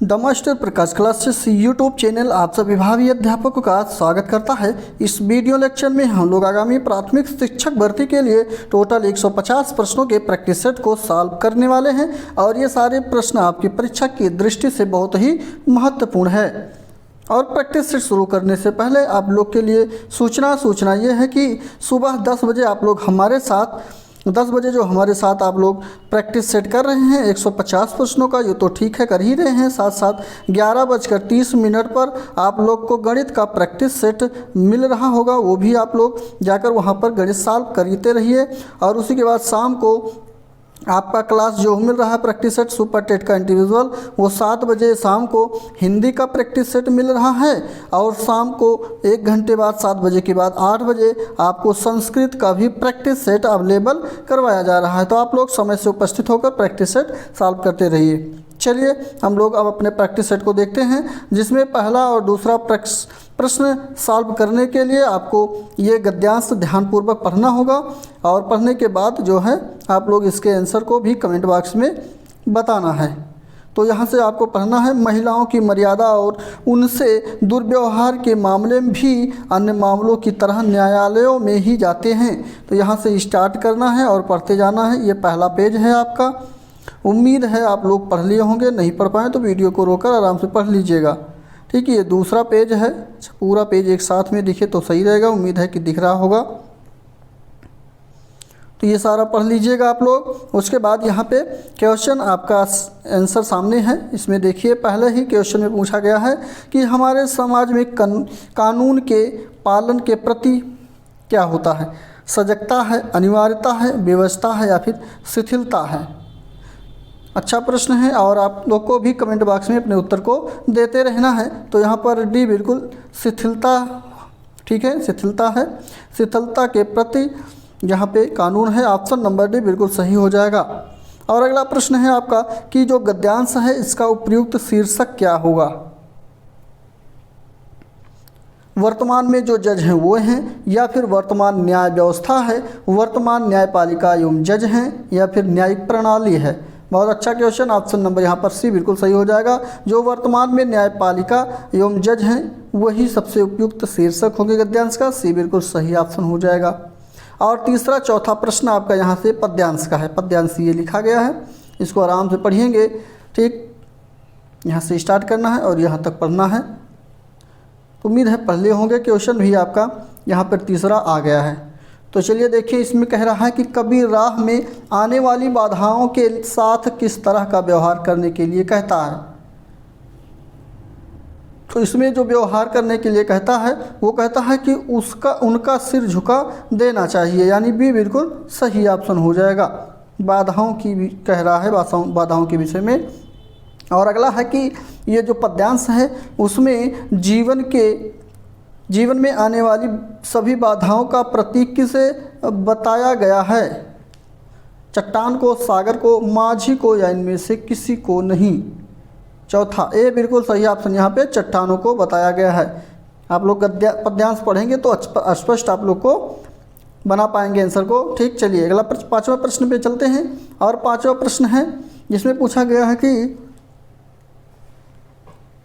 The master Prakash classes YouTube channel आप सभी भावी अध्यापकों का स्वागत करता है। इस वीडियो लेक्चर में हम लोग आगामी प्राथमिक शिक्षक भर्ती के लिए टोटल 150 प्रश्नों के प्रैक्टिस सेट को सॉल्व करने वाले हैं और ये सारे प्रश्न आपकी परीक्षा की दृष्टि से बहुत ही महत्वपूर्ण है। और प्रैक्टिस सेट शुरू करने से पहले आप लोग के लिए सूचना ये है कि सुबह 10 बजे आप लोग हमारे साथ 10 बजे जो हमारे साथ आप लोग प्रैक्टिस सेट कर रहे हैं 150 प्रश्नों का, ये तो ठीक है कर ही रहे हैं। साथ साथ 11:30 पर आप लोग को गणित का प्रैक्टिस सेट मिल रहा होगा, वो भी आप लोग जाकर वहाँ पर गणित सॉल्व करते रहिए। और उसी के बाद शाम को आपका क्लास जो मिल रहा है प्रैक्टिस सेट सुपर टेट का इंडिविजुअल, वो 7 बजे शाम को हिंदी का प्रैक्टिस सेट मिल रहा है। और शाम को 1 घंटे बाद 7 बजे के बाद 8 बजे आपको संस्कृत का भी प्रैक्टिस सेट अवेलेबल करवाया जा रहा है। तो आप लोग समय से उपस्थित होकर प्रैक्टिस सेट सॉल्व करते रहिए। चलिए हम लोग अब अपने प्रैक्टिस सेट को देखते हैं, जिसमें पहला और दूसरा प्रश्न सॉल्व करने के लिए आपको ये गद्यांश ध्यानपूर्वक पढ़ना होगा। और पढ़ने के बाद जो है आप लोग इसके आंसर को भी कमेंट बॉक्स में बताना है। तो यहाँ से आपको पढ़ना है, महिलाओं की मर्यादा और उनसे दुर्व्यवहार के मामले भी अन्य मामलों की तरह न्यायालयों में ही जाते हैं। तो यहाँ से स्टार्ट करना है और पढ़ते जाना है। ये पहला पेज है आपका। उम्मीद है आप लोग पढ़ लिए होंगे, नहीं पढ़ पाए तो वीडियो को रोककर आराम से पढ़ लीजिएगा। ठीक है, ये दूसरा पेज है। पूरा पेज एक साथ में दिखे तो सही रहेगा, उम्मीद है कि दिख रहा होगा। तो ये सारा पढ़ लीजिएगा आप लोग। उसके बाद यहाँ पे क्वेश्चन आपका आंसर सामने है। इसमें देखिए पहले ही क्वेश्चन में पूछा गया है कि हमारे समाज में कानून के पालन के प्रति क्या होता है? सजगता है, अनिवार्यता है, व्यवस्था है या फिर शिथिलता है? अच्छा प्रश्न है और आप लोग को भी कमेंट बॉक्स में अपने उत्तर को देते रहना है। तो यहाँ पर डी बिल्कुल शिथिलता, ठीक है, शिथिलता है। शिथिलता के प्रति यहाँ पे कानून है, ऑप्शन नंबर डी बिल्कुल सही हो जाएगा। और अगला प्रश्न है आपका कि जो गद्यांश है इसका उपयुक्त शीर्षक क्या होगा? वर्तमान में जो जज हैं वो हैं, या फिर वर्तमान न्याय व्यवस्था है, वर्तमान न्यायपालिका एवं जज हैं, या फिर न्यायिक प्रणाली है? बहुत अच्छा क्वेश्चन, ऑप्शन नंबर यहाँ पर सी बिल्कुल सही हो जाएगा। जो वर्तमान में न्यायपालिका एवं जज हैं वही सबसे उपयुक्त शीर्षक होंगे गद्यांश का। सी बिल्कुल सही ऑप्शन हो जाएगा। और तीसरा चौथा प्रश्न आपका यहाँ से पद्यांश का है। पद्यांश ये लिखा गया है, इसको आराम से पढ़िएंगे। ठीक, यहाँ से स्टार्ट करना है और यहाँ तक पढ़ना है। उम्मीद है पढ़ लिए होंगे। क्वेश्चन भी आपका यहाँ पर तीसरा आ गया है। तो चलिए देखिए, इसमें कह रहा है कि कबीर राह में आने वाली बाधाओं के साथ किस तरह का व्यवहार करने के लिए कहता है? तो इसमें जो व्यवहार करने के लिए कहता है वो कहता है कि उनका सिर झुका देना चाहिए, यानी बी बिल्कुल सही ऑप्शन हो जाएगा। बाधाओं की भी कह रहा है, बाधाओं के विषय में। और अगला है कि ये जो पद्यांश है उसमें जीवन में आने वाली सभी बाधाओं का प्रतीक किसे बताया गया है? चट्टान को, सागर को, माझी को, या इनमें से किसी को नहीं? चौथा ए बिल्कुल सही ऑप्शन यहाँ पे चट्टानों को बताया गया है। आप लोग पद्यांश पढ़ेंगे तो स्पष्ट आप लोग को बना पाएंगे आंसर को। ठीक, चलिए अगला पाँचवा प्रश्न पे चलते हैं। और पाँचवा प्रश्न है जिसमें पूछा गया है कि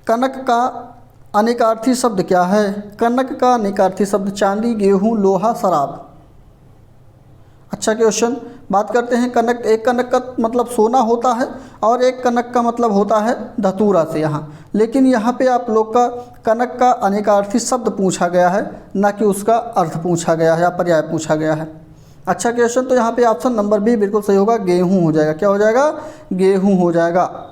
कनक का अनेकार्थी शब्द क्या है? कनक का अनेकार्थी शब्द चांदी, गेहूं, लोहा, शराब। अच्छा क्वेश्चन। बात करते हैं कनक। एक कनक का मतलब सोना होता है और एक कनक का मतलब होता है धतूरा से यहाँ। लेकिन यहाँ पे आप लोग का कनक का अनेकार्थी शब्द पूछा गया है, ना कि उसका अर्थ पूछा गया है या पर्याय पूछा गया है। अच्छा क्वेश्चन। तो यहाँ पे ऑप्शन नंबर बी बिल्कुल सही होगा, गेहूँ हो जाएगा। क्या हो जाएगा? गेहूँ हो जाएगा।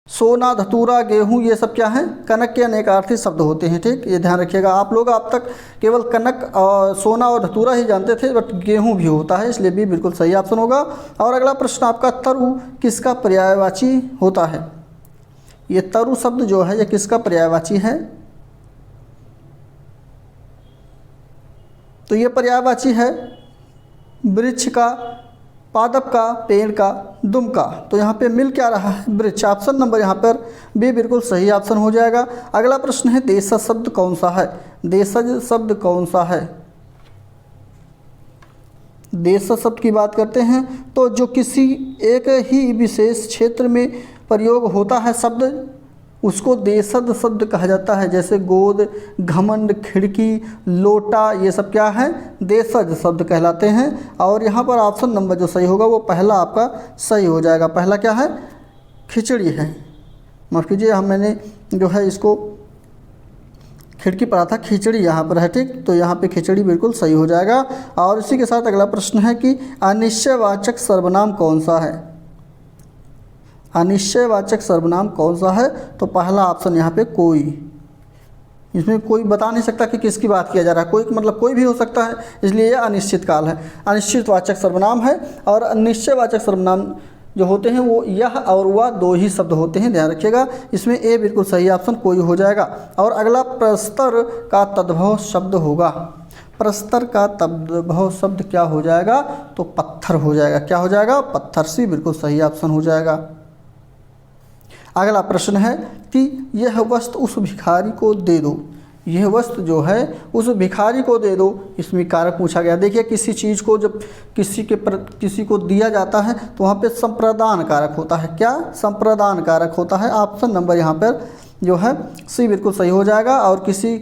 सोना, धतूरा, गेहूं ये सब क्या हैं? कनक के अनेकार्थी शब्द होते हैं। ठीक, ये ध्यान रखिएगा। आप लोग अब तक केवल कनक और सोना और धतूरा ही जानते थे, बट गेहूं भी होता है, इसलिए भी बिल्कुल सही ऑप्शन होगा। और अगला प्रश्न आपका, तरु किसका पर्यायवाची होता है? ये तरु शब्द जो है ये किसका पर्यायवाची है? तो ये पर्यायवाची है वृक्ष का, पादप का, पेड़ का, दुम का। तो यहाँ पे मिल क्या रहा है? वृक्ष। ऑप्शन नंबर यहाँ पर बी बिल्कुल सही ऑप्शन हो जाएगा। अगला प्रश्न है देशज शब्द कौन सा है? देशज शब्द कौन सा है? देशज शब्द की बात करते हैं तो जो किसी एक ही विशेष क्षेत्र में प्रयोग होता है शब्द, उसको देशज शब्द कहा जाता है। जैसे गोद, घमंड, खिड़की, लोटा, ये सब क्या है? देशज शब्द कहलाते हैं। और यहाँ पर ऑप्शन नंबर जो सही होगा वो पहला आपका सही हो जाएगा। पहला क्या है? खिचड़ी है। माफ़ कीजिए, मैंने जो है इसको खिड़की पढ़ा था, खिचड़ी यहाँ पर है, ठीक। तो यहाँ पे खिचड़ी बिल्कुल सही हो जाएगा। और इसी के साथ अगला प्रश्न है कि अनिश्चयवाचक सर्वनाम कौन सा है? अनिश्चयवाचक सर्वनाम कौन सा है? तो पहला ऑप्शन यहाँ पे कोई। इसमें कोई बता नहीं सकता कि किसकी बात किया जा रहा है। कोई मतलब कोई भी हो सकता है, इसलिए ये अनिश्चित काल है। अनिश्चितवाचक सर्वनाम है। और अनिश्चयवाचक सर्वनाम जो होते हैं वो यह और वह दो ही शब्द होते हैं, ध्यान रखिएगा। इसमें ए बिल्कुल सही ऑप्शन कोई हो जाएगा। और अगला प्रस्तर का तद्भव शब्द होगा। प्रस्तर का तद्भव शब्द क्या हो जाएगा? तो पत्थर हो जाएगा। क्या हो जाएगा? पत्थर। सी बिल्कुल सही ऑप्शन हो जाएगा। अगला प्रश्न है कि यह वस्तु उस भिखारी को दे दो। यह वस्तु जो है उस भिखारी को दे दो, इसमें कारक पूछा गया। देखिए, किसी चीज़ को जब किसी को दिया जाता है तो वहाँ पे संप्रदान कारक होता है। क्या? संप्रदान कारक होता है। ऑप्शन नंबर यहाँ पर जो है सी बिल्कुल सही हो जाएगा। और किसी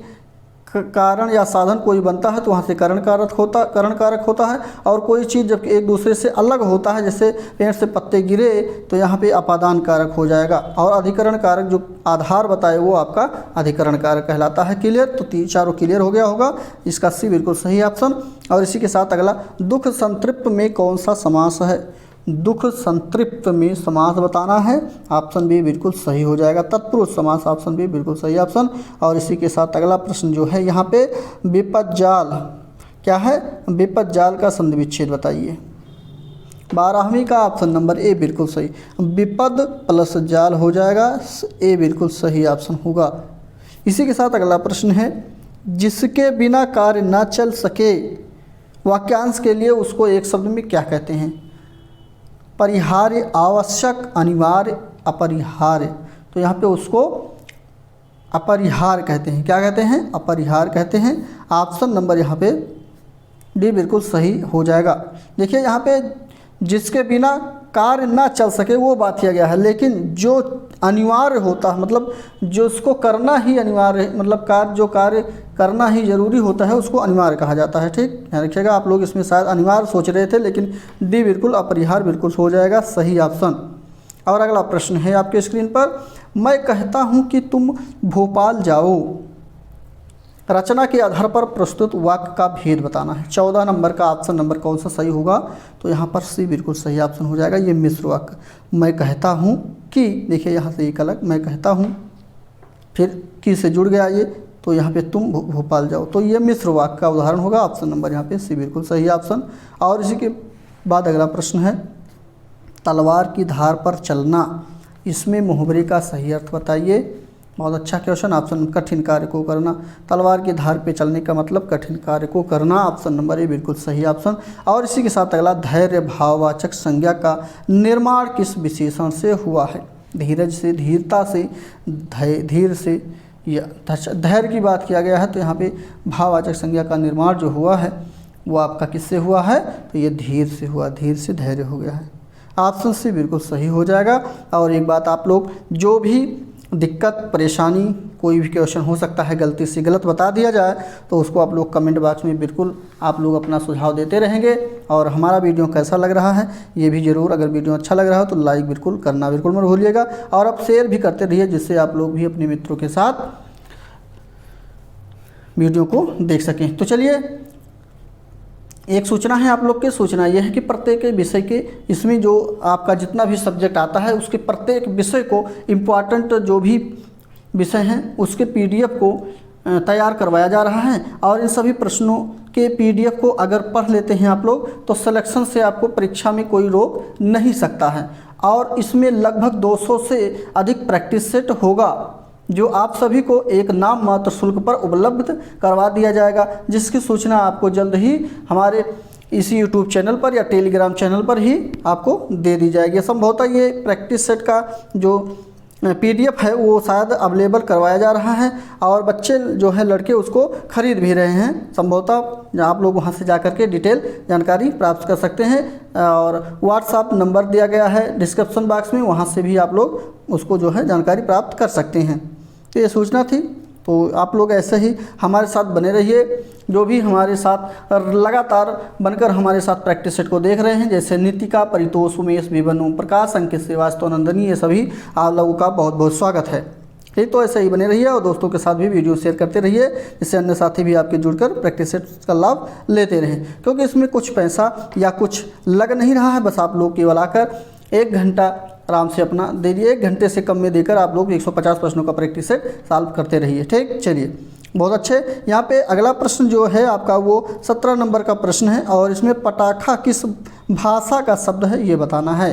कारण या साधन कोई बनता है तो वहाँ से करण कारक होता है। और कोई चीज़ जब एक दूसरे से अलग होता है, जैसे पेड़ से पत्ते गिरे, तो यहाँ पे अपादान कारक हो जाएगा। और अधिकरण कारक जो आधार बताए वो आपका अधिकरण कारक कहलाता है। क्लियर? तो चारों क्लियर हो गया होगा। इसका सी बिल्कुल सही ऑप्शन। और इसी के साथ अगला, दुख संतृप्त में कौन सा समास है? दुख संतृप्त में समास बताना है। ऑप्शन बी बिल्कुल सही हो जाएगा। तत्पुरुष समास, ऑप्शन बी बिल्कुल सही ऑप्शन। और इसी के साथ अगला प्रश्न जो है यहाँ पे, विपद जाल क्या है? विपद जाल का संधि विच्छेद बताइए। 12वीं का ऑप्शन नंबर ए बिल्कुल सही। विपद प्लस जाल हो जाएगा। ए बिल्कुल सही ऑप्शन होगा। इसी के साथ अगला प्रश्न है, जिसके बिना कार्य न चल सके, वाक्यांश के लिए उसको एक शब्द में क्या कहते हैं? परिहार्य, आवश्यक, अनिवार्य, अपरिहार्य। तो यहाँ पे उसको अपरिहार्य कहते हैं। क्या कहते हैं? अपरिहार्य कहते हैं। ऑप्शन नंबर यहाँ पे डी बिल्कुल सही हो जाएगा। देखिए, यहाँ पे जिसके बिना कार्य ना चल सके वो बात किया गया है, लेकिन जो अनिवार्य होता है, मतलब जो उसको करना ही अनिवार्य है, मतलब जो कार्य करना ही जरूरी होता है, उसको अनिवार्य कहा जाता है। ठीक, ध्यान रखिएगा। आप लोग इसमें शायद अनिवार्य सोच रहे थे, लेकिन डी बिल्कुल अपरिहार्य बिल्कुल हो जाएगा सही ऑप्शन। और अगला प्रश्न है आपके स्क्रीन पर, मैं कहता हूँ कि तुम भोपाल जाओ। रचना के आधार पर प्रस्तुत वाक्य का भेद बताना है। 14 नंबर का ऑप्शन नंबर कौन सा सही होगा? तो यहाँ पर सी बिल्कुल सही ऑप्शन हो जाएगा। ये मिश्र वाक्य, मैं कहता हूँ कि, देखिए यहाँ से एक अलग, मैं कहता हूँ, फिर की से जुड़ गया ये, तो यहाँ पे तुम भोपाल जाओ, तो ये मिश्र वाक्य का उदाहरण होगा। ऑप्शन नंबर यहाँ पे सी बिल्कुल सही ऑप्शन। और इसी के बाद अगला प्रश्न है, तलवार की धार पर चलना, इसमें मुहावरे का सही अर्थ बताइए। बहुत अच्छा क्वेश्चन। ऑप्शन, कठिन कार्य को करना। तलवार की धार पे चलने का मतलब कठिन कार्य को करना। ऑप्शन नंबर ए बिल्कुल सही ऑप्शन। और इसी के साथ अगला, धैर्य भाववाचक संज्ञा का निर्माण किस विशेषण से हुआ है? धीरज से, धीरता से, धीर से, या धैर्य की बात किया गया है, तो यहाँ पे भाववाचक संज्ञा का निर्माण जो हुआ है वो आपका किससे हुआ है? तो ये धीर से हुआ, धीर से धैर्य हो गया है। ऑप्शन सी बिल्कुल सही हो जाएगा। और एक बात, आप लोग जो भी दिक्कत, परेशानी, कोई भी क्वेश्चन हो सकता है गलती से गलत बता दिया जाए, तो उसको आप लोग कमेंट बॉक्स में बिल्कुल आप लोग अपना सुझाव देते रहेंगे। और हमारा वीडियो कैसा लग रहा है ये भी ज़रूर, अगर वीडियो अच्छा लग रहा हो तो लाइक बिल्कुल करना बिल्कुल मत भूलिएगा। और आप शेयर भी करते रहिए, जिससे आप लोग भी अपने मित्रों के साथ वीडियो को देख सकें। तो चलिए, एक सूचना है आप लोग के। सूचना यह है कि प्रत्येक विषय के, इसमें जो आपका जितना भी सब्जेक्ट आता है उसके प्रत्येक विषय को, इम्पॉर्टेंट जो भी विषय हैं उसके PDF को तैयार करवाया जा रहा है। और इन सभी प्रश्नों के PDF को अगर पढ़ लेते हैं आप लोग, तो सिलेक्शन से आपको परीक्षा में कोई रोक नहीं सकता है। और इसमें लगभग 200 से अधिक प्रैक्टिस सेट होगा, जो आप सभी को एक नाम मात्र शुल्क पर उपलब्ध करवा दिया जाएगा, जिसकी सूचना आपको जल्द ही हमारे इसी यूट्यूब चैनल पर या टेलीग्राम चैनल पर ही आपको दे दी जाएगी। संभवतः ये प्रैक्टिस सेट का जो PDF है वो शायद अवेलेबल करवाया जा रहा है और बच्चे जो है लड़के उसको खरीद भी रहे हैं। संभवतः आप लोग वहां से जा कर के डिटेल जानकारी प्राप्त कर सकते हैं और व्हाट्सएप नंबर दिया गया है डिस्क्रिप्शन बॉक्स में, वहां से भी आप लोग उसको जो है जानकारी प्राप्त कर सकते हैं। तो ये सूचना थी। तो आप लोग ऐसे ही हमारे साथ बने रहिए, जो भी हमारे साथ लगातार बनकर हमारे साथ प्रैक्टिस सेट को देख रहे हैं, जैसे नितिका, परितोष, उमेश, विवन, ओम प्रकाश, अंकित श्रीवास्तव, नंदनी, ये सभी आप लोगों का बहुत बहुत स्वागत है। ठीक, तो ऐसे ही बने रहिए और दोस्तों के साथ भी वीडियो शेयर करते रहिए, जिससे अन्य साथी भी आपके जुड़कर प्रैक्टिस सेट का लाभ लेते रहें। क्योंकि इसमें कुछ पैसा या कुछ लग नहीं रहा है, बस आप लोग केवल आकर 1 घंटा आराम से अपना दे दिए, 1 घंटे से कम में देकर आप लोग 150 प्रश्नों का प्रैक्टिस सेट सॉल्व करते रहिए। ठीक, चलिए बहुत अच्छे। यहाँ पे अगला प्रश्न जो है आपका वो 17 नंबर का प्रश्न है और इसमें पटाखा किस भाषा का शब्द है ये बताना है।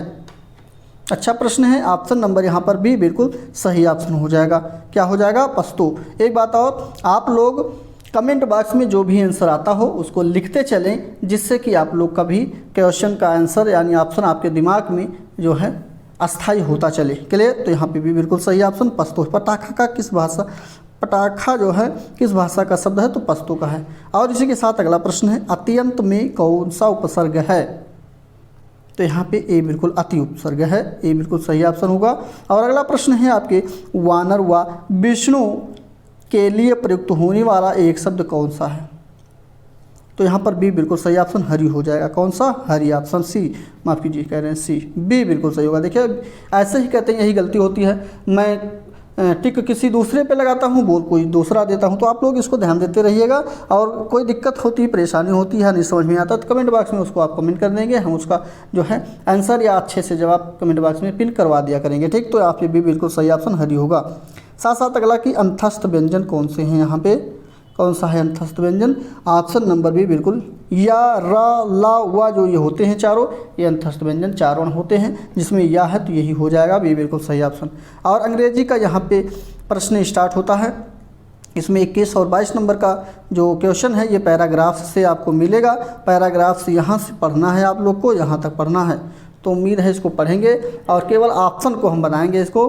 अच्छा प्रश्न है। ऑप्शन नंबर यहाँ पर भी बिल्कुल सही ऑप्शन हो जाएगा। क्या हो जाएगा? पश्तो। एक बात और, आप लोग कमेंट बॉक्स में जो भी आंसर आता हो उसको लिखते चलें, जिससे कि आप लोग का भी क्वेश्चन का आंसर यानी ऑप्शन आपके दिमाग में जो है अस्थाई होता चले। क्लियर? तो यहाँ पे भी बिल्कुल सही ऑप्शन पश्तो। पटाखा का किस भाषा, पटाखा जो है किस भाषा का शब्द है? तो पश्तो का है। और इसी के साथ अगला प्रश्न है, अत्यंत में कौन सा उपसर्ग है? तो यहाँ पे ए बिल्कुल अति उपसर्ग है, ए बिल्कुल सही ऑप्शन होगा। और अगला प्रश्न है आपके, वानर व विष्णु के लिए प्रयुक्त होने वाला एक शब्द कौन सा है? तो यहाँ पर बी बिल्कुल सही ऑप्शन हरि हो जाएगा। कौन सा? हरि। ऑप्शन सी, माफ़ कीजिए कह रहे हैं सी, बी बिल्कुल सही होगा। देखिए ऐसे ही कहते हैं, यही गलती होती है, मैं टिक किसी दूसरे पे लगाता हूँ, बोल कोई दूसरा देता हूँ। तो आप लोग इसको ध्यान देते रहिएगा और कोई दिक्कत होती, परेशानी होती है, नहीं समझ में आता तो कमेंट बॉक्स में उसको आप कमेंट कर देंगे, हम उसका जो है आंसर या अच्छे से जवाब कमेंट बॉक्स में पिन करवा दिया करेंगे। ठीक, तो आप ये भी बिल्कुल सही ऑप्शन हरि होगा। साथ साथ अगला कि अंतस्थ व्यंजन कौन से हैं? यहाँ पे कौन सा है अंतस्थ व्यंजन? ऑप्शन नंबर भी बिल्कुल या, रा, ला, वा जो ये होते हैं चारों, ये अंतस्थ व्यंजन चारों होते हैं, जिसमें या है तो यही हो जाएगा, बी बिल्कुल सही ऑप्शन। और अंग्रेजी का यहाँ पे प्रश्न स्टार्ट होता है। इसमें 21 और 22 नंबर का जो क्वेश्चन है ये पैराग्राफ से आपको मिलेगा। पैराग्राफ से यहाँ से पढ़ना है, आप लोग को यहाँ तक पढ़ना है। तो उम्मीद है इसको पढ़ेंगे और केवल ऑप्शन को हम बनाएंगे इसको,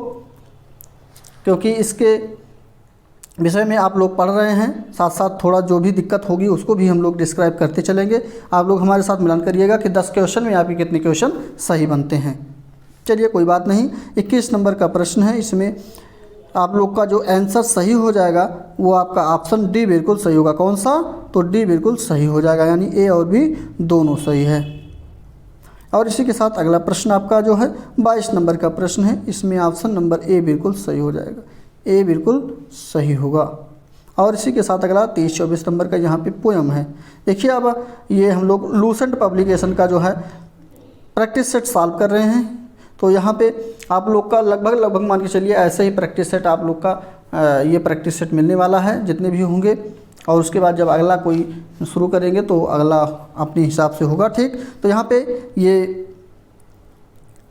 क्योंकि इसके विषय में आप लोग पढ़ रहे हैं, साथ साथ थोड़ा जो भी दिक्कत होगी उसको भी हम लोग डिस्क्राइब करते चलेंगे। आप लोग हमारे साथ मिलान करिएगा कि 10 क्वेश्चन में आपके कितने क्वेश्चन सही बनते हैं। चलिए कोई बात नहीं। 21 नंबर का प्रश्न है, इसमें आप लोग का जो आंसर सही हो जाएगा वो आपका ऑप्शन डी बिल्कुल सही होगा। कौन सा? तो डी बिल्कुल सही हो जाएगा, यानी ए और बी दोनों सही है। और इसी के साथ अगला प्रश्न आपका जो है 22 नंबर का प्रश्न है, इसमें ऑप्शन नंबर ए बिल्कुल सही हो जाएगा, ए बिल्कुल सही होगा। और इसी के साथ अगला 23-24 नंबर का यहाँ पे पोयम है। देखिए अब ये हम लोग लूसेंट पब्लिकेशन का जो है प्रैक्टिस सेट सॉल्व कर रहे हैं। तो यहाँ पे आप लोग का लगभग मान के चलिए ऐसे ही प्रैक्टिस सेट आप लोग का ये प्रैक्टिस सेट मिलने वाला है, जितने भी होंगे। और उसके बाद जब अगला कोई शुरू करेंगे तो अगला अपने हिसाब से होगा। ठीक, तो यहाँ पे ये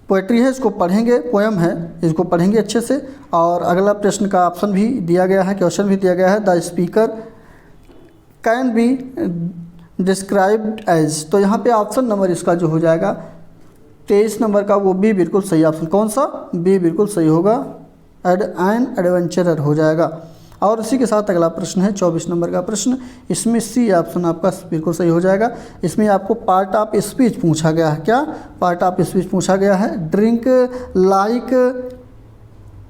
पोएट्री है, इसको पढ़ेंगे, पोएम है, इसको पढ़ेंगे अच्छे से। और अगला प्रश्न का ऑप्शन भी दिया गया है, क्वेश्चन भी दिया गया है, the speaker can be described as. तो यहाँ पे ऑप्शन नंबर इसका जो हो जाएगा 23 नंबर का वो बी बिल्कुल सही ऑप्शन। कौन सा? बी बिल्कुल सही होगा, एन एडवेंचरर हो जाएगा। और इसी के साथ अगला प्रश्न है 24 नंबर का प्रश्न, इसमें सी ऑप्शन आपका बिल्कुल सही हो जाएगा। इसमें आपको पार्ट ऑफ स्पीच पूछा गया है। क्या पार्ट ऑफ स्पीच पूछा गया है? Drink like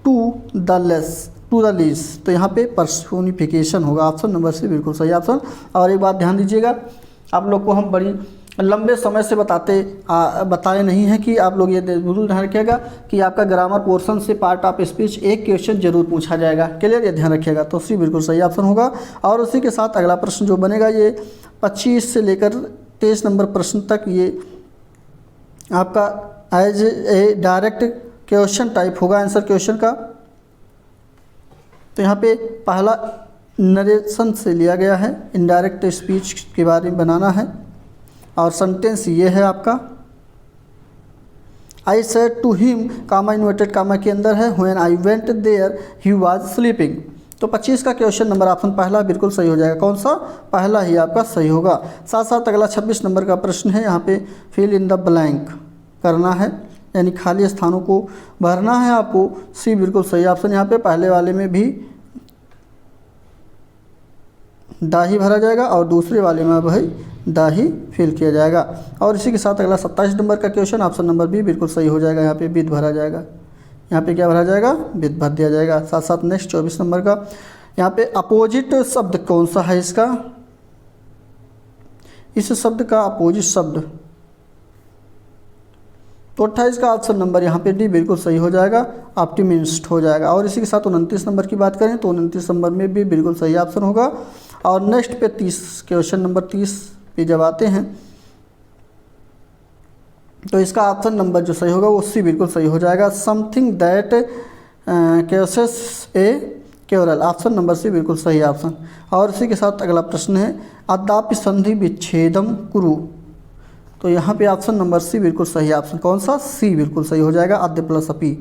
to the lees. तो यहाँ पे पर्सोनिफिकेशन होगा, ऑप्शन नंबर सी बिल्कुल सही ऑप्शन। और एक बात ध्यान दीजिएगा, आप लोग को हम बड़ी लंबे समय से बताए नहीं है कि आप लोग ये जरूर ध्यान रखिएगा कि आपका ग्रामर पोर्शन से पार्ट ऑफ स्पीच एक क्वेश्चन जरूर पूछा जाएगा। क्लियर? ये ध्यान रखिएगा। तो सी बिल्कुल सही ऑप्शन होगा। और उसी के साथ अगला प्रश्न जो बनेगा ये 25 से लेकर 23 नंबर प्रश्न तक ये आपका as a direct question type होगा आंसर क्वेश्चन का। तो यहाँ पे पहला नरेशन से लिया गया है, इनडायरेक्ट स्पीच के बारे में बनाना है। और सेंटेंस ये है आपका, I said to him, comma inverted comma के अंदर है, when I went there he was sleeping. तो 25 का क्वेश्चन नंबर ऑप्शन पहला बिल्कुल सही हो जाएगा। कौन सा? पहला ही आपका सही होगा। साथ साथ अगला 26 नंबर का प्रश्न है, यहाँ पे फिल इन द ब्लैंक करना है, यानी खाली स्थानों को भरना है आपको। सी बिल्कुल सही ऑप्शन। यहाँ पे पहले वाले में भी दा ही भरा जाएगा और दूसरे वाले में भाई दा ही फिल किया जाएगा। और इसी के साथ अगला 27 नंबर का क्वेश्चन ऑप्शन नंबर बी बिल्कुल सही हो जाएगा। यहाँ पे विद भरा जाएगा, यहाँ पे क्या भरा जाएगा? विद भर दिया जाएगा। साथ साथ नेक्स्ट 24 नंबर का, यहाँ पे अपोजिट शब्द कौन सा है इसका? इस शब्द का अपोजिट शब्द, तो 28 का ऑप्शन नंबर यहाँ पे डी बिल्कुल सही हो जाएगा, ऑप्टिमिस्ट हो जाएगा। और इसी के साथ 29 नंबर की बात करें तो 29 नंबर में भी बिल्कुल सही ऑप्शन होगा। और नेक्स्ट पे 30 क्वेश्चन नंबर 30 पे जब आते हैं तो इसका ऑप्शन नंबर जो सही होगा वो सी बिल्कुल सही हो जाएगा। समथिंग दैट केसेस ए केवरल, ऑप्शन नंबर सी बिल्कुल सही ऑप्शन। और इसी के साथ अगला प्रश्न है अद्यापि संधि विच्छेदम कुरु, तो यहाँ पे ऑप्शन नंबर सी बिल्कुल सही ऑप्शन। कौन सा? सी बिल्कुल सही हो जाएगा, अद्य प्लस अपी।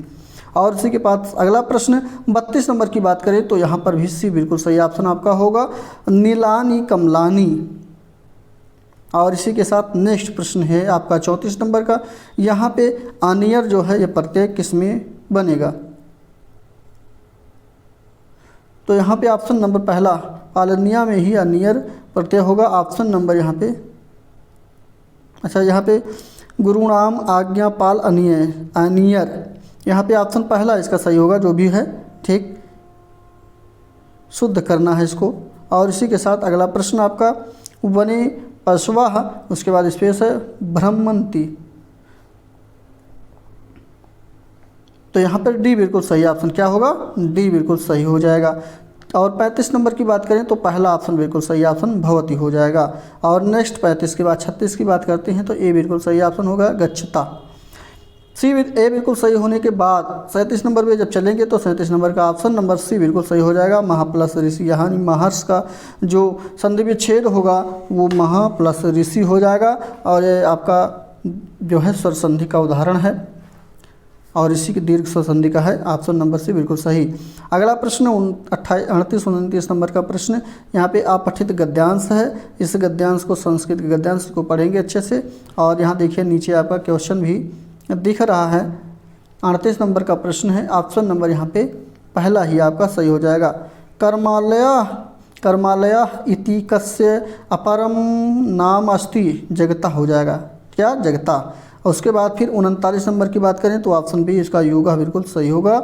और इसी के पास अगला प्रश्न 32 नंबर की बात करें तो यहाँ पर भी सी बिल्कुल सही ऑप्शन आपका होगा, नीलानी कमलानी। और इसी के साथ नेक्स्ट प्रश्न है आपका 34 नंबर का, यहाँ पे अनियर जो है ये प्रत्यय किस में बनेगा? तो यहाँ पे ऑप्शन नंबर पहला पालनिया में ही अनियर प्रत्यय होगा, ऑप्शन नंबर यहाँ पे, अच्छा यहाँ पे गुरुणाम आज्ञापाल अनियर, यहाँ पे ऑप्शन पहला इसका सही होगा, जो भी है ठीक, शुद्ध करना है इसको। और इसी के साथ अगला प्रश्न आपका वने पशवाह, उसके बाद स्पेस है ब्रह्मंती, तो यहाँ पर डी बिल्कुल सही ऑप्शन क्या होगा? डी बिल्कुल सही हो जाएगा। और 35 नंबर की बात करें तो पहला ऑप्शन बिल्कुल सही ऑप्शन भवती हो जाएगा। और नेक्स्ट 35 के बाद 36 की बात करते हैं तो ए बिल्कुल सही ऑप्शन होगा, गच्छता। सी ए बिल्कुल सही होने के बाद 37 नंबर पे जब चलेंगे तो 37 नंबर का ऑप्शन नंबर सी बिल्कुल सही हो जाएगा, महा प्लस ऋषि। यहाँ महर्ष का जो संधि विच्छेद होगा वो महा प्लस ऋषि हो जाएगा। और ये आपका जो है स्वर संधि का उदाहरण है और इसी के दीर्घ स्वर संधि का है, ऑप्शन नंबर सी बिल्कुल सही। अगला प्रश्न 38-29 नंबर का प्रश्न, यहाँ पे अपठित गद्यांश है। इस गद्यांश को, संस्कृत के गद्यांश को पढ़ेंगे अच्छे से। और यहाँ देखिए नीचे आपका क्वेश्चन भी दिख रहा है। 38 नंबर का प्रश्न है, ऑप्शन नंबर यहाँ पे पहला ही आपका सही हो जाएगा, कर्मालय इति कस्य अपरम नाम अस्ति, जगता हो जाएगा, क्या? जगता। उसके बाद फिर 39 नंबर की बात करें तो ऑप्शन बी इसका योगा बिल्कुल सही होगा।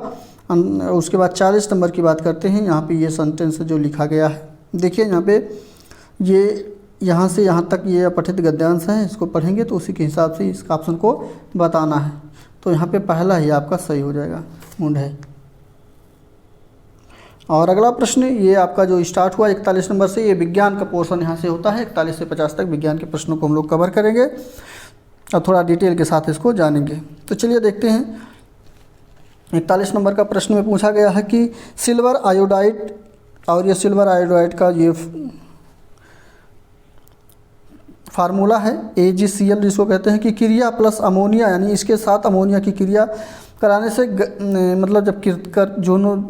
उसके बाद 40 नंबर की बात करते हैं, यहाँ पे ये सेंटेंस जो लिखा गया है, देखिए यहाँ पे ये यहाँ से यहाँ तक ये अपठित गद्यांश है, इसको पढ़ेंगे तो उसी के हिसाब से इस ऑप्शन को बताना है। तो यहाँ पे पहला ही आपका सही हो जाएगा, मुंड है। और अगला प्रश्न ये आपका जो स्टार्ट हुआ 41 नंबर से, ये विज्ञान का पोर्शन यहाँ से होता है। 41 से 50 तक विज्ञान के प्रश्नों को हम लोग कवर करेंगे और थोड़ा डिटेल के साथ इसको जानेंगे। तो चलिए देखते हैं। 41 नंबर का प्रश्न में पूछा गया है कि सिल्वर आयोडाइड, और ये सिल्वर आयोडाइड का ये फार्मूला है AgCl, जिसको कहते हैं कि क्रिया प्लस अमोनिया, यानी इसके साथ अमोनिया की क्रिया कराने से मतलब जब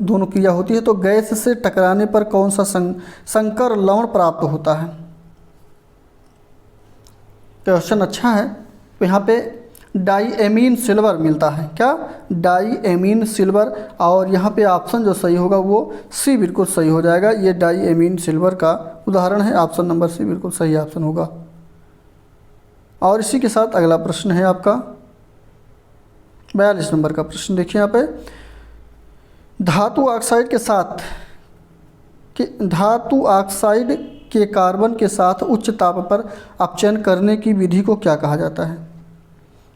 दोनों क्रिया होती है तो गैस से टकराने पर कौन सा संकर लवण प्राप्त होता है? क्वेश्चन अच्छा है। तो यहाँ पे डाईएमीन सिल्वर मिलता है, क्या? डाईएमीन सिल्वर। और यहाँ पे ऑप्शन जो सही होगा वो सी बिल्कुल सही हो जाएगा, ये डाईएमीन सिल्वर का उदाहरण है, ऑप्शन नंबर सी बिल्कुल सही ऑप्शन होगा। और इसी के साथ अगला प्रश्न है आपका 42 नंबर का प्रश्न, देखिए यहाँ पे धातु ऑक्साइड के कार्बन के साथ उच्च ताप पर अपचयन करने की विधि को क्या कहा जाता है?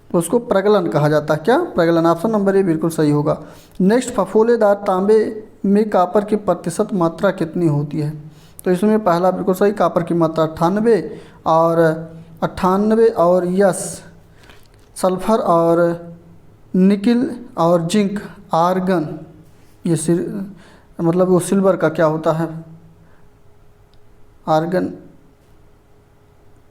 तो उसको प्रगलन कहा जाता है, क्या? प्रगलन, ऑप्शन नंबर ए बिल्कुल सही होगा। नेक्स्ट, फफोलेदार तांबे में कापर की प्रतिशत मात्रा कितनी होती है? तो इसमें पहला बिल्कुल सही, कापर की मात्रा 98 और यस सल्फर और निकिल और जिंक आर्गन, ये मतलब वो सिल्वर का क्या होता है? आर्गन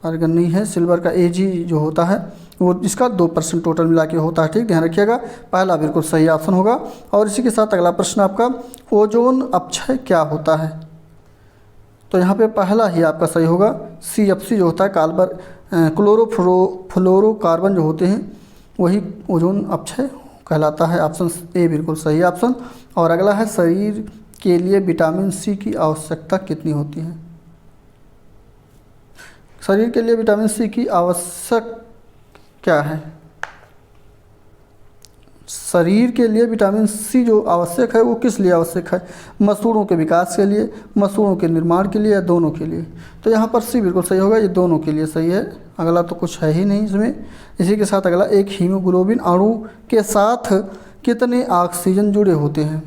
नहीं है, सिल्वर का Ag जो होता है वो इसका 2% टोटल मिला के होता है। ठीक, ध्यान रखिएगा, पहला बिल्कुल सही ऑप्शन होगा। और इसी के साथ अगला प्रश्न आपका, ओजोन अपक्षय क्या होता है? तो यहाँ पे पहला ही आपका सही होगा, CFC जो होता है कार्बन क्लोरोफ्लोरोकार्बन जो होते हैं वही ओजोन अपक्षय कहलाता है। ऑप्शन ए बिल्कुल सही ऑप्शन। और अगला है, शरीर के लिए विटामिन सी की आवश्यकता कितनी होती है? शरीर के लिए विटामिन सी की आवश्यक क्या है? शरीर के लिए विटामिन सी जो आवश्यक है वो किस लिए आवश्यक है? मसूड़ों के विकास के लिए, मसूड़ों के निर्माण के लिए, या दोनों के लिए? तो यहाँ पर सी बिल्कुल सही होगा, ये दोनों के लिए सही है। अगला तो कुछ है ही नहीं इसमें। इसी के साथ अगला, एक हीमोग्लोबिन अणु के साथ कितने ऑक्सीजन जुड़े होते हैं?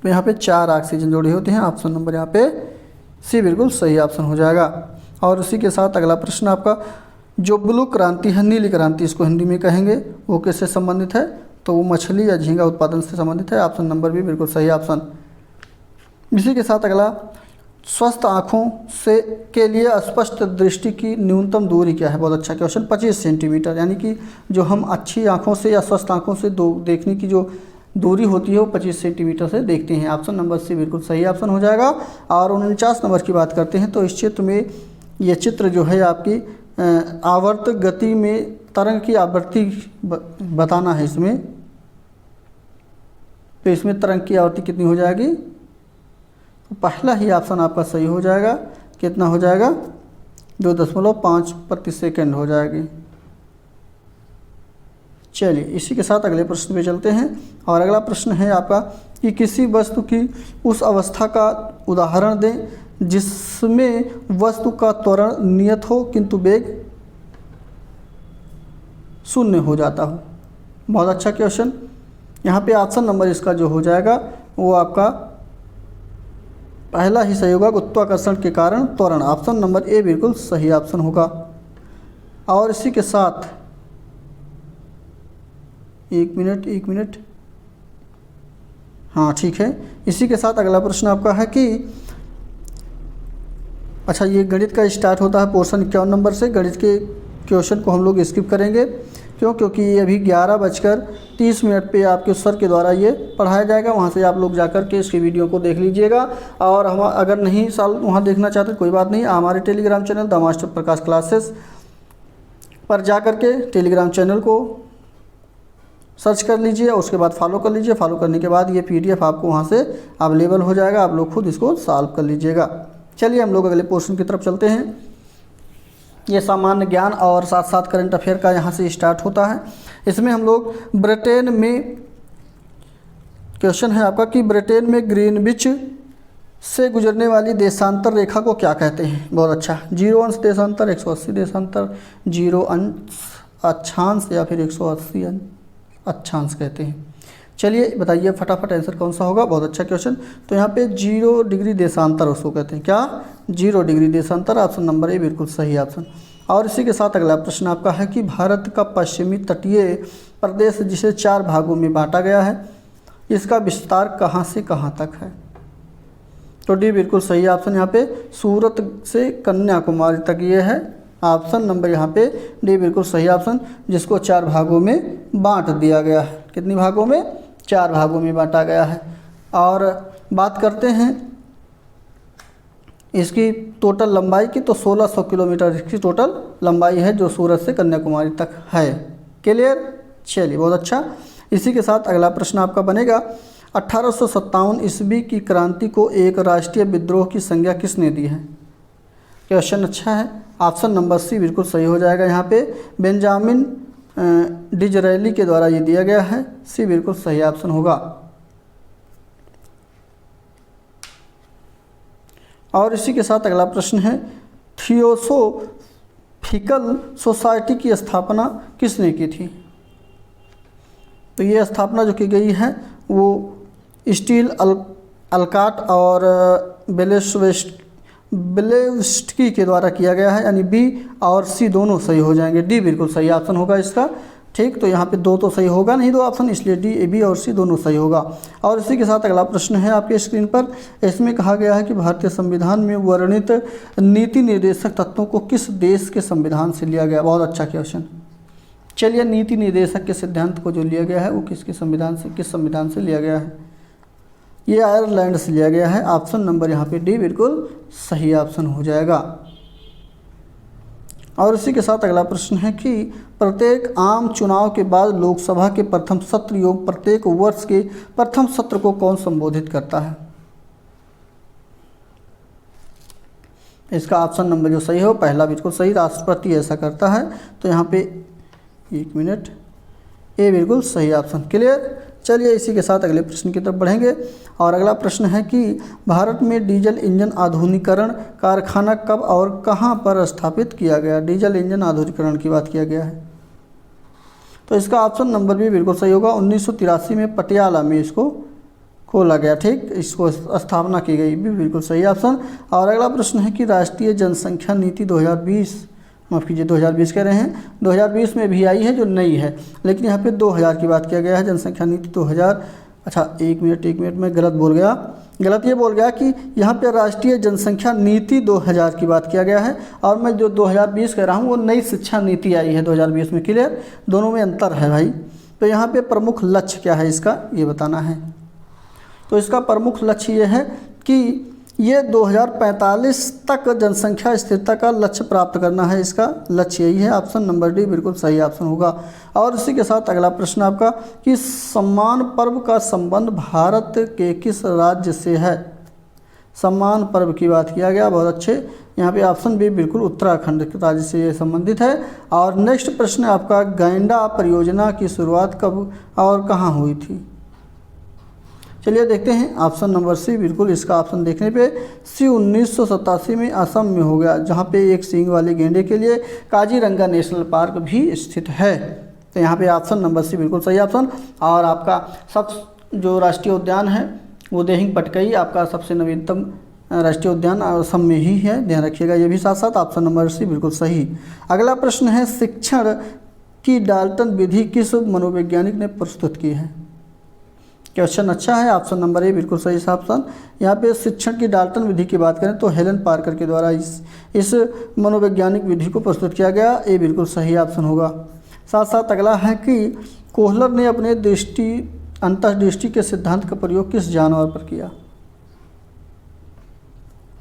तो यहाँ पे 4 ऑक्सीजन जुड़े होते हैं। ऑप्शन नंबर यहाँ पे सी बिल्कुल सही ऑप्शन हो जाएगा। और उसी के साथ अगला प्रश्न आपका, जो ब्लू क्रांति है, नीली क्रांति इसको हिंदी में कहेंगे, वो किससे संबंधित है? तो वो मछली या झींगा उत्पादन से संबंधित है। ऑप्शन नंबर भी बिल्कुल सही ऑप्शन। इसी के साथ अगला, स्वस्थ आँखों से के लिए स्पष्ट दृष्टि की न्यूनतम दूरी क्या है? बहुत अच्छा क्वेश्चन। 25 सेंटीमीटर, यानी कि जो हम अच्छी आँखों से या स्वस्थ आँखों से देखने की जो दूरी होती है वो 25 सेंटीमीटर से देखते हैं। ऑप्शन नंबर सी बिल्कुल सही ऑप्शन हो जाएगा। और 49 नंबर की बात करते हैं, तो इस चित्र में ये चित्र जो है आपकी आवर्त गति में तरंग की आवृत्ति बताना है इसमें। तो इसमें तरंग की आवृत्ति कितनी हो जाएगी? तो पहला ही ऑप्शन आपका सही हो जाएगा। कितना हो जाएगा? 2.5 प्रति सेकंड हो जाएगी। चलिए इसी के साथ अगले प्रश्न पे चलते हैं। और अगला प्रश्न है आपका कि किसी वस्तु की उस अवस्था का उदाहरण दें जिसमें वस्तु का त्वरण नियत हो किंतु वेग शून्य हो जाता हो। बहुत अच्छा क्वेश्चन। यहाँ पे ऑप्शन नंबर इसका जो हो जाएगा वो आपका पहला ही सही होगा, गुरुत्वाकर्षण के कारण त्वरण। ऑप्शन नंबर ए बिल्कुल सही ऑप्शन होगा। और इसी के साथ एक मिनट, हाँ ठीक है। इसी के साथ अगला प्रश्न आपका है कि अच्छा, ये गणित का स्टार्ट होता है पोर्शन 51 नंबर से। गणित के क्वेश्चन को हम लोग स्किप करेंगे, क्योंकि ये अभी 11:30 पे आपके सर के द्वारा ये पढ़ाया जाएगा। वहाँ से आप लोग जाकर के इसकी वीडियो को देख लीजिएगा। और हम अगर नहीं वहाँ देखना चाहते कोई बात नहीं, हमारे Telegram channel the master Prakash classes पर जाकर के टेलीग्राम चैनल को सर्च कर लीजिए, उसके बाद फॉलो कर लीजिए। फॉलो करने के बाद ये PDF आपको वहाँ से अवेलेबल हो जाएगा, आप लोग खुद इसको सॉल्व कर लीजिएगा। चलिए हम लोग अगले पोर्शन की तरफ चलते हैं। ये सामान्य ज्ञान और साथ साथ करंट अफेयर का यहाँ से स्टार्ट होता है। इसमें हम लोग ब्रिटेन में क्वेश्चन है आपका कि ब्रिटेन में ग्रीनविच से गुजरने वाली देशांतर रेखा को क्या कहते हैं? बहुत अच्छा। 0 अंश देशांतर, 180 देशांतर, 0 अंश अक्षांश या फिर 180 अक्षांश कहते हैं। चलिए बताइए फटाफट आंसर कौन सा होगा। बहुत अच्छा क्वेश्चन। तो यहाँ पे 0 डिग्री देशांतर उसको कहते हैं। क्या? 0 डिग्री देशांतर। ऑप्शन नंबर ए बिल्कुल सही ऑप्शन। और इसी के साथ अगला प्रश्न आपका है कि भारत का पश्चिमी तटीय प्रदेश जिसे 4 भागों में बांटा गया है, इसका विस्तार कहाँ से कहाँ तक है? तो डी बिल्कुल सही ऑप्शन। यहाँ पे सूरत से कन्याकुमारी तक ये है। ऑप्शन नंबर यहाँ पे डी बिल्कुल सही ऑप्शन, जिसको 4 भागों में बांट दिया गया है। कितनी भागों में? 4 भागों में बांटा गया है। और बात करते हैं इसकी टोटल लंबाई की, तो 1600 किलोमीटर इसकी टोटल लंबाई है जो सूरत से कन्याकुमारी तक है। क्लियर? चलिए बहुत अच्छा। इसी के साथ अगला प्रश्न आपका बनेगा, 1857 ईस्वी की क्रांति को एक राष्ट्रीय विद्रोह की संज्ञा किसने दी है? क्वेश्चन अच्छा है। ऑप्शन नंबर सी बिल्कुल सही हो जाएगा। यहाँ पे बेंजामिन डिजरेली के द्वारा ये दिया गया है। सी बिल्कुल सही ऑप्शन होगा। और इसी के साथ अगला प्रश्न है, थियोसोफिकल सोसाइटी की स्थापना किसने की थी? तो ये स्थापना जो की गई है वो स्टील अलकाट और ब्लेवस्की के द्वारा किया गया है। यानी बी और सी दोनों सही हो जाएंगे। डी बिल्कुल सही ऑप्शन होगा इसका। ठीक, तो यहाँ पे 2 तो सही होगा नहीं, 2 ऑप्शन, इसलिए डी, ए, बी और सी दोनों सही होगा। और इसी के साथ अगला प्रश्न है आपके स्क्रीन पर। इसमें कहा गया है कि भारतीय संविधान में वर्णित नीति निर्देशक तत्वों को किस देश के संविधान से लिया गया। बहुत अच्छा क्वेश्चन। चलिए, नीति निर्देशक के सिद्धांत को जो लिया गया है वो किस संविधान से लिया गया है। ये आयरलैंड से लिया गया है। ऑप्शन नंबर यहाँ पे डी बिल्कुल सही ऑप्शन हो जाएगा। और इसी के साथ अगला प्रश्न है कि प्रत्येक आम चुनाव के बाद लोकसभा के प्रथम सत्र एवं प्रत्येक वर्ष के प्रथम सत्र को कौन संबोधित करता है। इसका ऑप्शन नंबर जो सही हो, पहला बिल्कुल सही, राष्ट्रपति ऐसा करता है। तो यहाँ पे 1 मिनट, ए बिल्कुल सही ऑप्शन। क्लियर। चलिए, इसी के साथ अगले प्रश्न की तरफ बढ़ेंगे। और अगला प्रश्न है कि भारत में डीजल इंजन आधुनिकीकरण कारखाना कब और कहां पर स्थापित किया गया। डीजल इंजन आधुनिकीकरण की बात किया गया है, तो इसका ऑप्शन नंबर भी बिल्कुल सही होगा। 1983 में पटियाला में इसको खोला गया। ठीक, इसको स्थापना की गई, भी बिल्कुल सही ऑप्शन। और अगला प्रश्न है कि राष्ट्रीय जनसंख्या नीति 2020 कह रहे हैं, 2020 में भी आई है जो नई है, लेकिन यहाँ पे 2000 की बात किया गया है। जनसंख्या नीति 2000, अच्छा एक मिनट मैं गलत ये बोल गया कि यहाँ पे राष्ट्रीय जनसंख्या नीति 2000 की बात किया गया है, और मैं जो 2020 कह रहा हूँ वो नई शिक्षा नीति आई है 2020 में। क्लियर, दोनों में अंतर है भाई। तो यहाँ पे प्रमुख लक्ष्य क्या है इसका, ये बताना है। तो इसका प्रमुख लक्ष्य ये है कि ये 2045 तक जनसंख्या स्थिरता का लक्ष्य प्राप्त करना है। इसका लक्ष्य यही है। ऑप्शन नंबर डी बिल्कुल सही ऑप्शन होगा। और इसी के साथ अगला प्रश्न आपका कि सम्मान पर्व का संबंध भारत के किस राज्य से है। सम्मान पर्व की बात किया गया, बहुत अच्छे। यहाँ पे ऑप्शन बी बिल्कुल उत्तराखंड के राज्य से ये संबंधित है। और नेक्स्ट प्रश्न आपका, गैंडा परियोजना की शुरुआत कब और कहाँ हुई थी। चलिए देखते हैं, ऑप्शन नंबर सी बिल्कुल, इसका ऑप्शन देखने पे सी 1987 में असम में हो गया, जहाँ पे एक सींग वाले गेंडे के लिए काजीरंगा नेशनल पार्क भी स्थित है। तो यहाँ पे ऑप्शन नंबर सी बिल्कुल सही ऑप्शन। और आपका सब जो राष्ट्रीय उद्यान है वो देहिंग पटकई आपका सबसे नवीनतम राष्ट्रीय उद्यान असम में ही है, ध्यान रखिएगा ये भी साथ साथ। ऑप्शन नंबर सी बिल्कुल सही। अगला प्रश्न है, शिक्षण की डाल्टन विधि किस मनोवैज्ञानिक ने प्रस्तुत की है। क्वेश्चन अच्छा है। ऑप्शन नंबर ए बिल्कुल सही ऑप्शन। यहाँ पे शिक्षण की डाल्टन विधि की बात करें तो हेलन पार्कर के द्वारा इस मनोवैज्ञानिक विधि को प्रस्तुत किया गया, ए बिल्कुल सही ऑप्शन होगा। साथ साथ अगला है कि कोहलर ने अपने अंतर्दृष्टि के सिद्धांत का प्रयोग किस जानवर पर किया।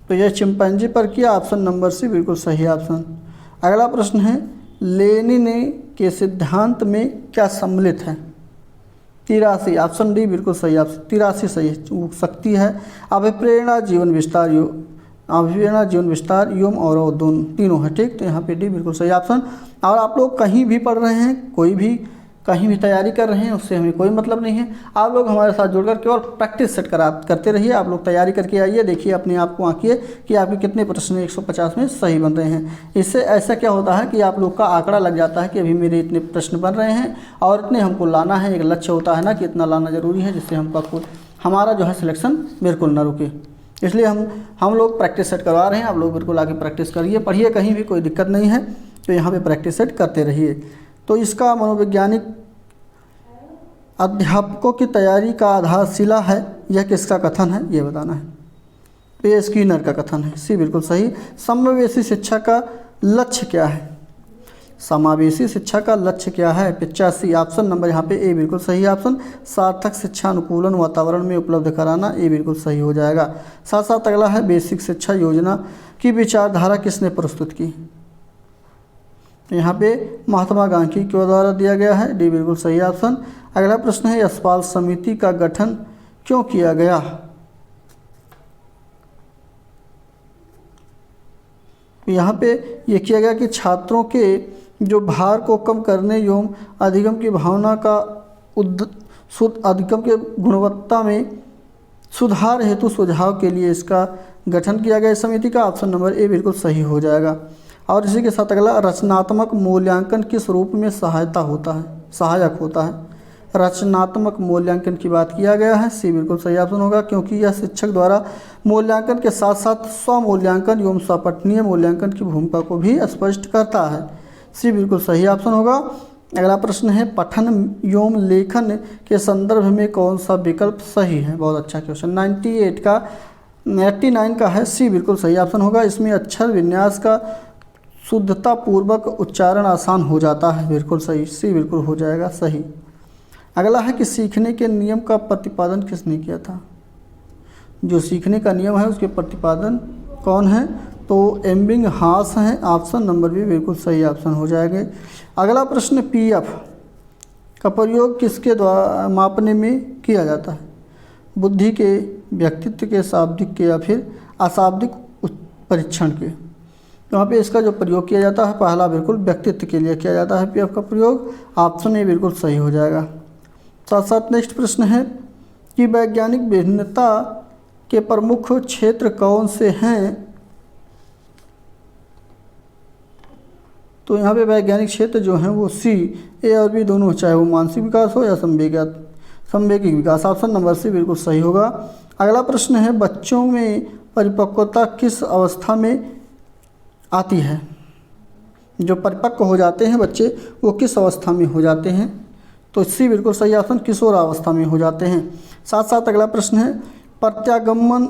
तो यह चिंपैंजी पर किया, ऑप्शन नंबर सी बिल्कुल सही ऑप्शन। अगला प्रश्न है, लेनिन के सिद्धांत में क्या सम्मिलित है। 83, ऑप्शन डी बिल्कुल सही ऑप्शन, 83 सही शक्ति है। अभिप्रेरणा जीवन विस्तार योम और तीनों है। ठीक, तो यहाँ पे डी बिल्कुल सही ऑप्शन। और आप लोग कहीं भी पढ़ रहे हैं, कहीं भी तैयारी कर रहे हैं, उससे हमें कोई मतलब नहीं है। आप लोग हमारे साथ जुड़कर केवल प्रैक्टिस सेट करते रहिए। आप लोग तैयारी करके आइए, देखिए अपने आप को आंकिए कि आपके कितने प्रश्न 150 में सही बन रहे हैं। इससे ऐसा क्या होता है कि आप लोग का आंकड़ा लग जाता है कि अभी मेरे इतने प्रश्न बन रहे हैं और इतने हमको लाना है। एक लक्ष्य होता है ना कि इतना लाना ज़रूरी है, जिससे हमारा जो है सिलेक्शन बिल्कुल ना रुके। इसलिए हम लोग प्रैक्टिस सेट करवा रहे हैं। आप लोग बिल्कुल आगे प्रैक्टिस करिए, पढ़िए, कहीं भी कोई दिक्कत नहीं है। तो यहाँ पे प्रैक्टिस सेट करते रहिए। तो इसका मनोवैज्ञानिक अध्यापकों की तैयारी का आधारशिला है, यह किसका कथन है, ये बताना है। तो ये स्किनर का कथन है, सी बिल्कुल सही। समावेशी शिक्षा का लक्ष्य क्या है। समावेशी शिक्षा का लक्ष्य क्या है, 85, ऑप्शन नंबर यहाँ पे ए बिल्कुल सही ऑप्शन। सार्थक शिक्षा अनुकूलन वातावरण में उपलब्ध कराना, ए बिल्कुल सही हो जाएगा। साथ साथ अगला है, बेसिक शिक्षा योजना की विचारधारा किसने प्रस्तुत की। यहाँ पे महात्मा गांधी के द्वारा दिया गया है, डी बिल्कुल सही ऑप्शन। अगला प्रश्न है, यशपाल समिति का गठन क्यों किया गया। यहाँ पे ये किया गया कि छात्रों के जो भार को कम करने एवं अधिगम की भावना का अधिगम के गुणवत्ता में सुधार हेतु सुझाव के लिए इसका गठन किया गया। इस समिति का ऑप्शन नंबर ए बिल्कुल सही हो जाएगा। और इसी के साथ अगला, रचनात्मक मूल्यांकन किस रूप में सहायक होता है। रचनात्मक मूल्यांकन की बात किया गया है, सी बिल्कुल सही ऑप्शन होगा, क्योंकि यह शिक्षक द्वारा मूल्यांकन के साथ साथ स्व मूल्यांकन एवं स्वपठनीय मूल्यांकन की भूमिका को भी स्पष्ट करता है, सी बिल्कुल सही ऑप्शन होगा। अगला प्रश्न है पठन एवं लेखन के संदर्भ में कौन सा विकल्प सही है। बहुत अच्छा क्वेश्चन। 89 का है सी बिल्कुल सही ऑप्शन होगा। इसमें अक्षर विन्यास का शुद्धता पूर्वक उच्चारण आसान हो जाता है। बिल्कुल सही, सी बिल्कुल हो जाएगा सही। अगला है कि सीखने के नियम का प्रतिपादन किसने किया था। जो सीखने का नियम है उसके प्रतिपादन कौन है, तो एबिंगहास हैं। ऑप्शन नंबर बी बिल्कुल सही ऑप्शन हो जाएगा। अगला प्रश्न पीएफ का प्रयोग किसके द्वारा मापने में किया जाता है। बुद्धि के, व्यक्तित्व के, शाब्दिक के या फिर अशाब्दिक परीक्षण के। तो यहाँ पे इसका जो प्रयोग किया जाता है पहला बिल्कुल व्यक्तित्व के लिए किया जाता है पीएफ का प्रयोग। ऑप्शन ए बिल्कुल सही हो जाएगा। साथ साथ नेक्स्ट प्रश्न है कि वैज्ञानिक भिन्नता के प्रमुख क्षेत्र कौन से हैं। तो यहाँ पे वैज्ञानिक क्षेत्र जो हैं वो सी, ए और बी दोनों, चाहे वो मानसिक विकास हो या संवेगिक विकास। ऑप्शन नंबर सी बिल्कुल सही होगा। अगला प्रश्न है बच्चों में परिपक्वता किस अवस्था में आती है। जो परिपक्व हो जाते हैं बच्चे वो किस अवस्था में हो जाते हैं, तो सी बिल्कुल सही ऑप्शन, किशोर अवस्था में हो जाते हैं। साथ साथ अगला प्रश्न है प्रत्यागमन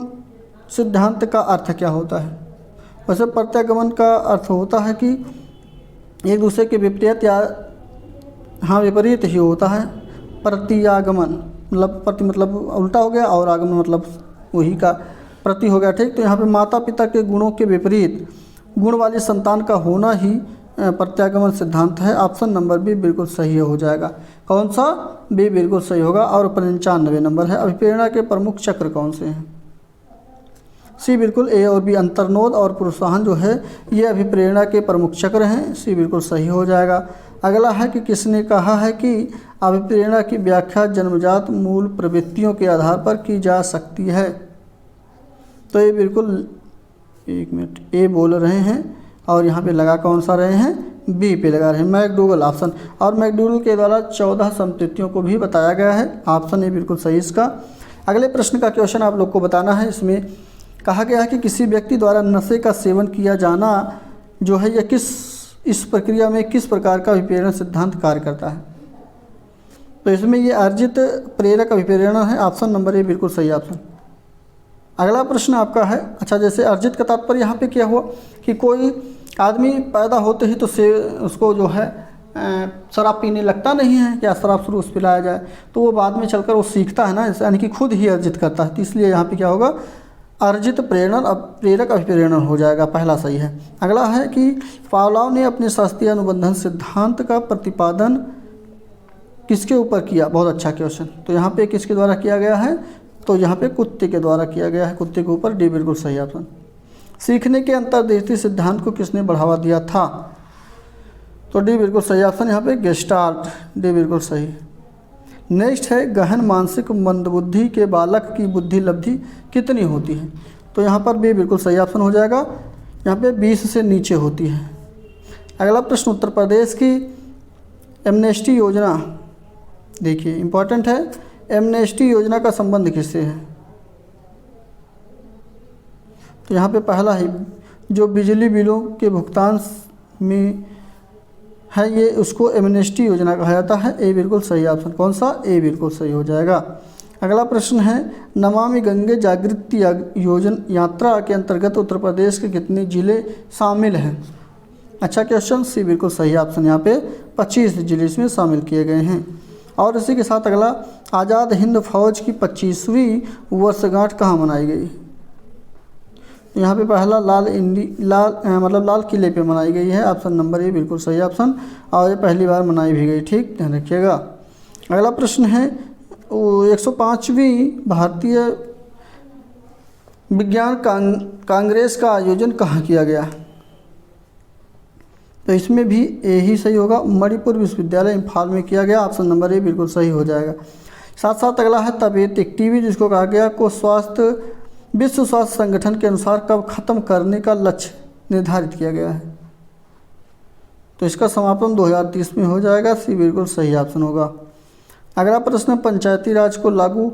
सिद्धांत का अर्थ क्या होता है। वैसे प्रत्यागमन का अर्थ होता है कि एक दूसरे के विपरीत या विपरीत ही होता है। प्रत्यागमन मतलब प्रति मतलब उल्टा हो गया और आगमन मतलब वही का प्रति हो गया, ठीक। तो यहाँ पे माता पिता के गुणों के विपरीत गुण वाली संतान का होना ही प्रत्यागमन सिद्धांत है। ऑप्शन नंबर बी बिल्कुल सही हो जाएगा। कौन सा, बी बिल्कुल सही होगा। और 95 नंबर है अभिप्रेरणा के प्रमुख चक्र कौन से हैं। सी बिल्कुल ए और बी, अंतर्नोद और प्रोत्साहन जो है ये अभिप्रेरणा के प्रमुख चक्र हैं। सी बिल्कुल सही हो जाएगा। अगला है कि किसने कहा है कि अभिप्रेरणा की व्याख्या जन्मजात मूल प्रवृत्तियों के आधार पर की जा सकती है। तो ये बिल्कुल, एक मिनट, ए बोल रहे हैं और यहाँ पे लगा कौन सा रहे हैं, बी पे लगा रहे हैं मैकडूगल ऑप्शन। और मैकडूगल के द्वारा 14 संपत्तियों को भी बताया गया है। ऑप्शन ए बिल्कुल सही इसका। अगले प्रश्न का क्वेश्चन आप लोग को बताना है। इसमें कहा गया है कि किसी व्यक्ति द्वारा नशे का सेवन किया जाना जो है यह इस प्रक्रिया में किस प्रकार का अभिप्रेरण सिद्धांत कार्य करता है। तो इसमें ये अर्जित प्रेरक अभिप्रेरण है। ऑप्शन नंबर ए बिल्कुल सही ऑप्शन। अगला प्रश्न आपका है, अच्छा जैसे अर्जित का तात्पर्य यहाँ पे क्या हुआ कि कोई आदमी पैदा होते ही तो उसको जो है शराब पीने लगता नहीं है, क्या शराब शुरू उस पिलाया जाए, तो वो बाद में चलकर वो सीखता है ना, यानी कि खुद ही अर्जित करता है। तो इसलिए यहाँ पे क्या होगा, अर्जित प्रेरक अभिप्रेरण हो जाएगा, पहला सही है। अगला है कि पावलोव ने अपने शास्त्रीय अनुबंधन सिद्धांत का प्रतिपादन किसके ऊपर किया। बहुत अच्छा क्वेश्चन। तो यहाँ पे किसके द्वारा किया गया है, तो यहाँ पे कुत्ते के द्वारा किया गया है, कुत्ते के ऊपर। डी बिल्कुल सही ऑप्शन। सीखने के अंतर्दृष्टि सिद्धांत को किसने बढ़ावा दिया था, तो डी बिल्कुल सही ऑप्शन यहाँ पे गेस्टाल्ट। डी बिल्कुल सही। नेक्स्ट है गहन मानसिक मंदबुद्धि के बालक की बुद्धि लब्धि कितनी होती है, तो यहाँ पर बी बिल्कुल सही ऑप्शन हो जाएगा। यहाँ पे 20 से नीचे होती है। अगला प्रश्न उत्तर प्रदेश की एमनेस्टी योजना, देखिए इंपॉर्टेंट है, एमनेस्टी योजना का संबंध किससे है। तो यहाँ पे पहला ही जो बिजली बिलों के भुगतान में है ये उसको एमनेस्टी योजना कहा जाता है। ए बिल्कुल सही ऑप्शन। कौन सा, ए बिल्कुल सही हो जाएगा। अगला प्रश्न है नमामि गंगे जागृति यात्रा के अंतर्गत उत्तर प्रदेश के कितने जिले शामिल हैं। अच्छा क्वेश्चन, सी बिल्कुल सही ऑप्शन। यहाँ पे 25 जिले इसमें शामिल किए गए हैं। और इसी के साथ अगला, आज़ाद हिंद फौज की 25वीं वर्षगांठ कहाँ मनाई गई। यहाँ पे पहला लाल किले पे मनाई गई है। ऑप्शन नंबर ए बिल्कुल सही ऑप्शन। और ये पहली बार मनाई भी गई, ठीक, ध्यान रखिएगा। अगला प्रश्न है 105वीं भारतीय विज्ञान कांग्रेस का आयोजन कहाँ किया गया, तो इसमें भी ए ही सही होगा। मणिपुर विश्वविद्यालय इम्फाल में किया गया। ऑप्शन नंबर ए बिल्कुल सही हो जाएगा। साथ साथ अगला है तपेदिक टीबी जिसको कहा गया को विश्व स्वास्थ्य संगठन के अनुसार कब खत्म करने का लक्ष्य निर्धारित किया गया है, तो इसका समापन 2030 में हो जाएगा। सी बिल्कुल सही ऑप्शन होगा। अगला प्रश्न, पंचायती राज को लागू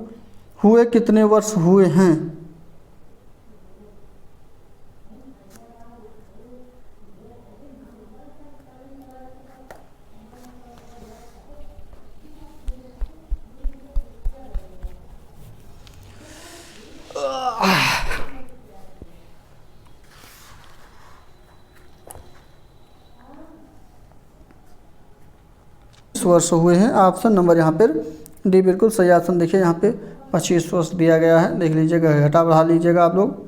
हुए कितने वर्ष हुए हैं, वर्ष हुए हैं। ऑप्शन नंबर यहाँ पर डी बिल्कुल सही ऑप्शन। देखिए यहाँ पे 25 वर्ष दिया गया है, देख लीजिएगा, घटा बढ़ा लीजिएगा आप लोग।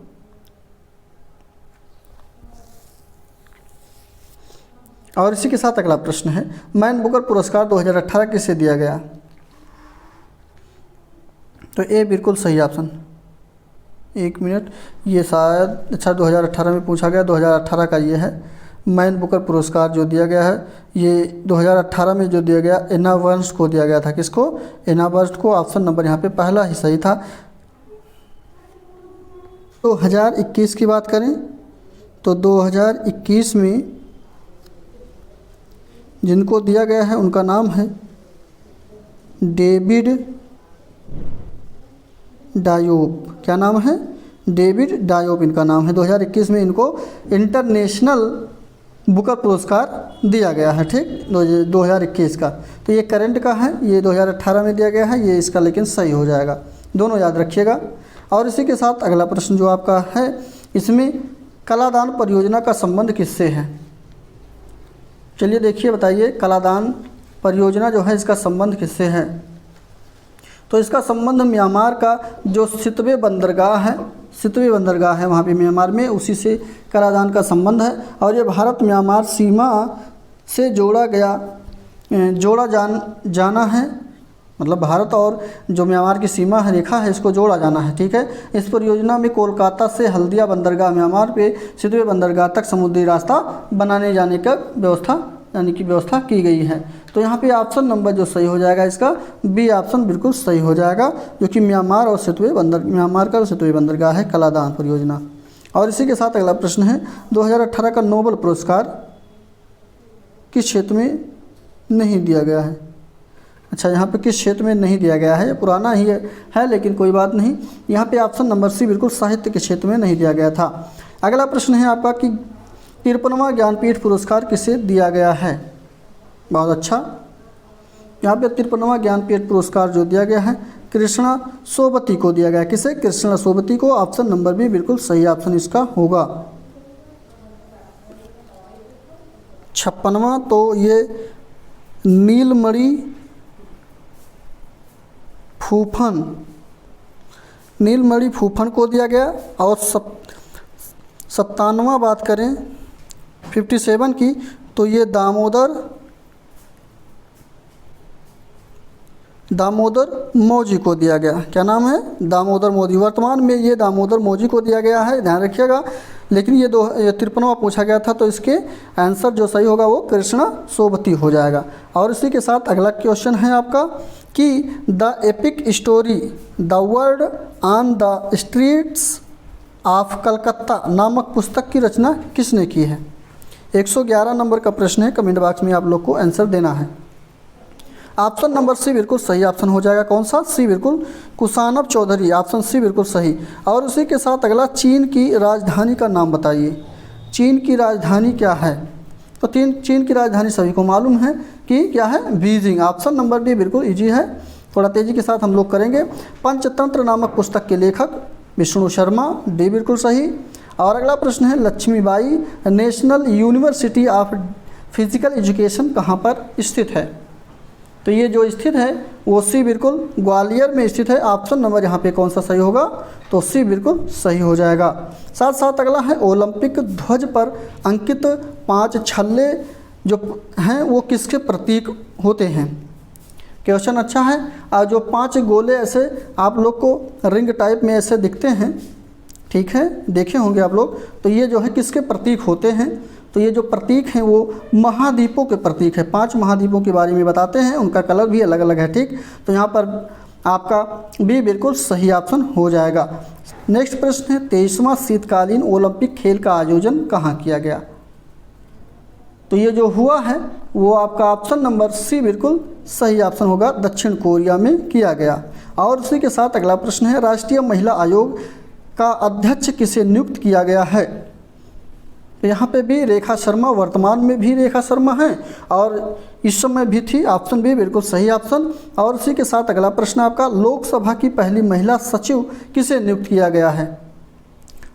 और इसी के साथ अगला प्रश्न है, मैन बुकर पुरस्कार 2018 किसे दिया गया? तो ए बिल्कुल सही ऑप्शन। एक मिनट, ये शायद अच्छा 2018 में पूछा गया, 2018 का ये है मैन बुकर पुरस्कार जो दिया गया है, ये 2018 में जो दिया गया एना वर्स्ट को दिया गया था। किसको? एना वर्स्ट को। ऑप्शन नंबर यहाँ पे पहला ही सही था। 2021 की बात करें तो 2021 में जिनको दिया गया है उनका नाम है डेविड डायोब। क्या नाम है? डेविड डायोब इनका नाम है। 2021 में इनको इंटरनेशनल बुकर पुरस्कार दिया गया है, ठीक, 2021 का। तो ये करंट का है, ये 2018 में दिया गया है, ये इसका लेकिन सही हो जाएगा, दोनों याद रखिएगा। और इसी के साथ अगला प्रश्न जो आपका है, इसमें कलादान परियोजना का संबंध किससे है? चलिए देखिए, बताइए कलादान परियोजना जो है इसका संबंध किससे है? तो इसका संबंध म्यांमार का जो सितवे बंदरगाह है, सितवे बंदरगाह है वहाँ पे म्यांमार में, उसी से कलादान का संबंध है। और ये भारत म्यांमार सीमा से जाना है, मतलब भारत और जो म्यांमार की सीमा है, रेखा है, इसको जोड़ा जाना है, ठीक है। इस परियोजना में कोलकाता से हल्दिया बंदरगाह म्यांमार पे सितवे बंदरगाह तक समुद्री रास्ता बनाने जाने का व्यवस्था की गई है। तो यहाँ पे ऑप्शन नंबर जो सही हो जाएगा इसका बी ऑप्शन बिल्कुल सही हो जाएगा, जो कि म्यांमार का सितवे बंदरगाह है कलादान परियोजना। और इसी के साथ अगला प्रश्न है, 2018 का नोबेल पुरस्कार किस क्षेत्र में नहीं दिया गया है? अच्छा, यहाँ पे किस क्षेत्र में नहीं दिया गया है? ये पुराना ही है लेकिन कोई बात नहीं। यहाँ पे ऑप्शन नंबर सी बिल्कुल साहित्य के क्षेत्र में नहीं दिया गया था। अगला प्रश्न है आपका कि 53वां ज्ञानपीठ पुरस्कार किसे दिया गया है? बहुत अच्छा, यहाँ पे 53वां ज्ञानपीठ पुरस्कार जो दिया गया है कृष्णा सोबती को दिया गया। किसे? कृष्णा सोबती को। ऑप्शन नंबर भी बिल्कुल सही ऑप्शन इसका होगा। 56वां तो ये नीलमणि फूफन को दिया गया। और 57वां बात करें 57 की तो ये दामोदर मौजी को दिया गया। क्या नाम है? दामोदर मौजी। वर्तमान में ये दामोदर मौजी को दिया गया है, ध्यान रखिएगा। लेकिन ये 53वां पूछा गया था, तो इसके आंसर जो सही होगा वो कृष्णा सोबती हो जाएगा। और इसी के साथ अगला क्वेश्चन है आपका कि the epic story the word on the streets of Calcutta नामक पुस्तक की रचना किसने की है? 111 नंबर का प्रश्न है, कमेंट बॉक्स में आप लोग को आंसर देना है। ऑप्शन नंबर सी बिल्कुल सही ऑप्शन हो जाएगा। कौन सा? सी बिल्कुल, कुशानब चौधरी। ऑप्शन सी बिल्कुल सही। और उसी के साथ अगला, चीन की राजधानी का नाम बताइए। चीन की राजधानी क्या है? तो चीन की राजधानी सभी को मालूम है कि क्या है? बीजिंग। ऑप्शन नंबर डी बिल्कुल इजी है, थोड़ा तेज़ी के साथ हम लोग करेंगे। पंचतंत्र नामक पुस्तक के लेखक विष्णु शर्मा, डी बिल्कुल सही। और अगला प्रश्न है, Lakshmibai national university of physical education कहाँ पर स्थित है? तो ये जो स्थित है वो सी बिल्कुल ग्वालियर में स्थित है। ऑप्शन नंबर यहाँ पे कौन सा सही होगा? तो सी बिल्कुल सही हो जाएगा। साथ साथ अगला है, ओलंपिक ध्वज पर अंकित 5 छल्ले जो हैं वो किसके प्रतीक होते हैं? क्वेश्चन अच्छा है। और जो 5 गोले ऐसे आप लोग को रिंग टाइप में ऐसे दिखते हैं, ठीक है, देखे होंगे आप लोग, तो ये जो है किसके प्रतीक होते हैं? तो ये जो प्रतीक हैं वो महाद्वीपों के प्रतीक है। 5 महाद्वीपों के बारे में बताते हैं, उनका कलर भी अलग अलग है, ठीक। तो यहाँ पर आपका बी बिल्कुल सही ऑप्शन हो जाएगा। नेक्स्ट प्रश्न है, 23वां शीतकालीन ओलंपिक खेल का आयोजन कहाँ किया गया? तो ये जो हुआ है वो आपका ऑप्शन नंबर सी बिल्कुल सही ऑप्शन होगा, दक्षिण कोरिया में किया गया। और उसी के साथ अगला प्रश्न है, राष्ट्रीय महिला आयोग का अध्यक्ष किसे नियुक्त किया गया है? तो यहाँ पे भी रेखा शर्मा, वर्तमान में भी रेखा शर्मा हैं और इस समय भी थी। ऑप्शन बी बिल्कुल सही ऑप्शन। और उसी के साथ अगला प्रश्न आपका, लोकसभा की पहली महिला सचिव किसे नियुक्त किया गया है?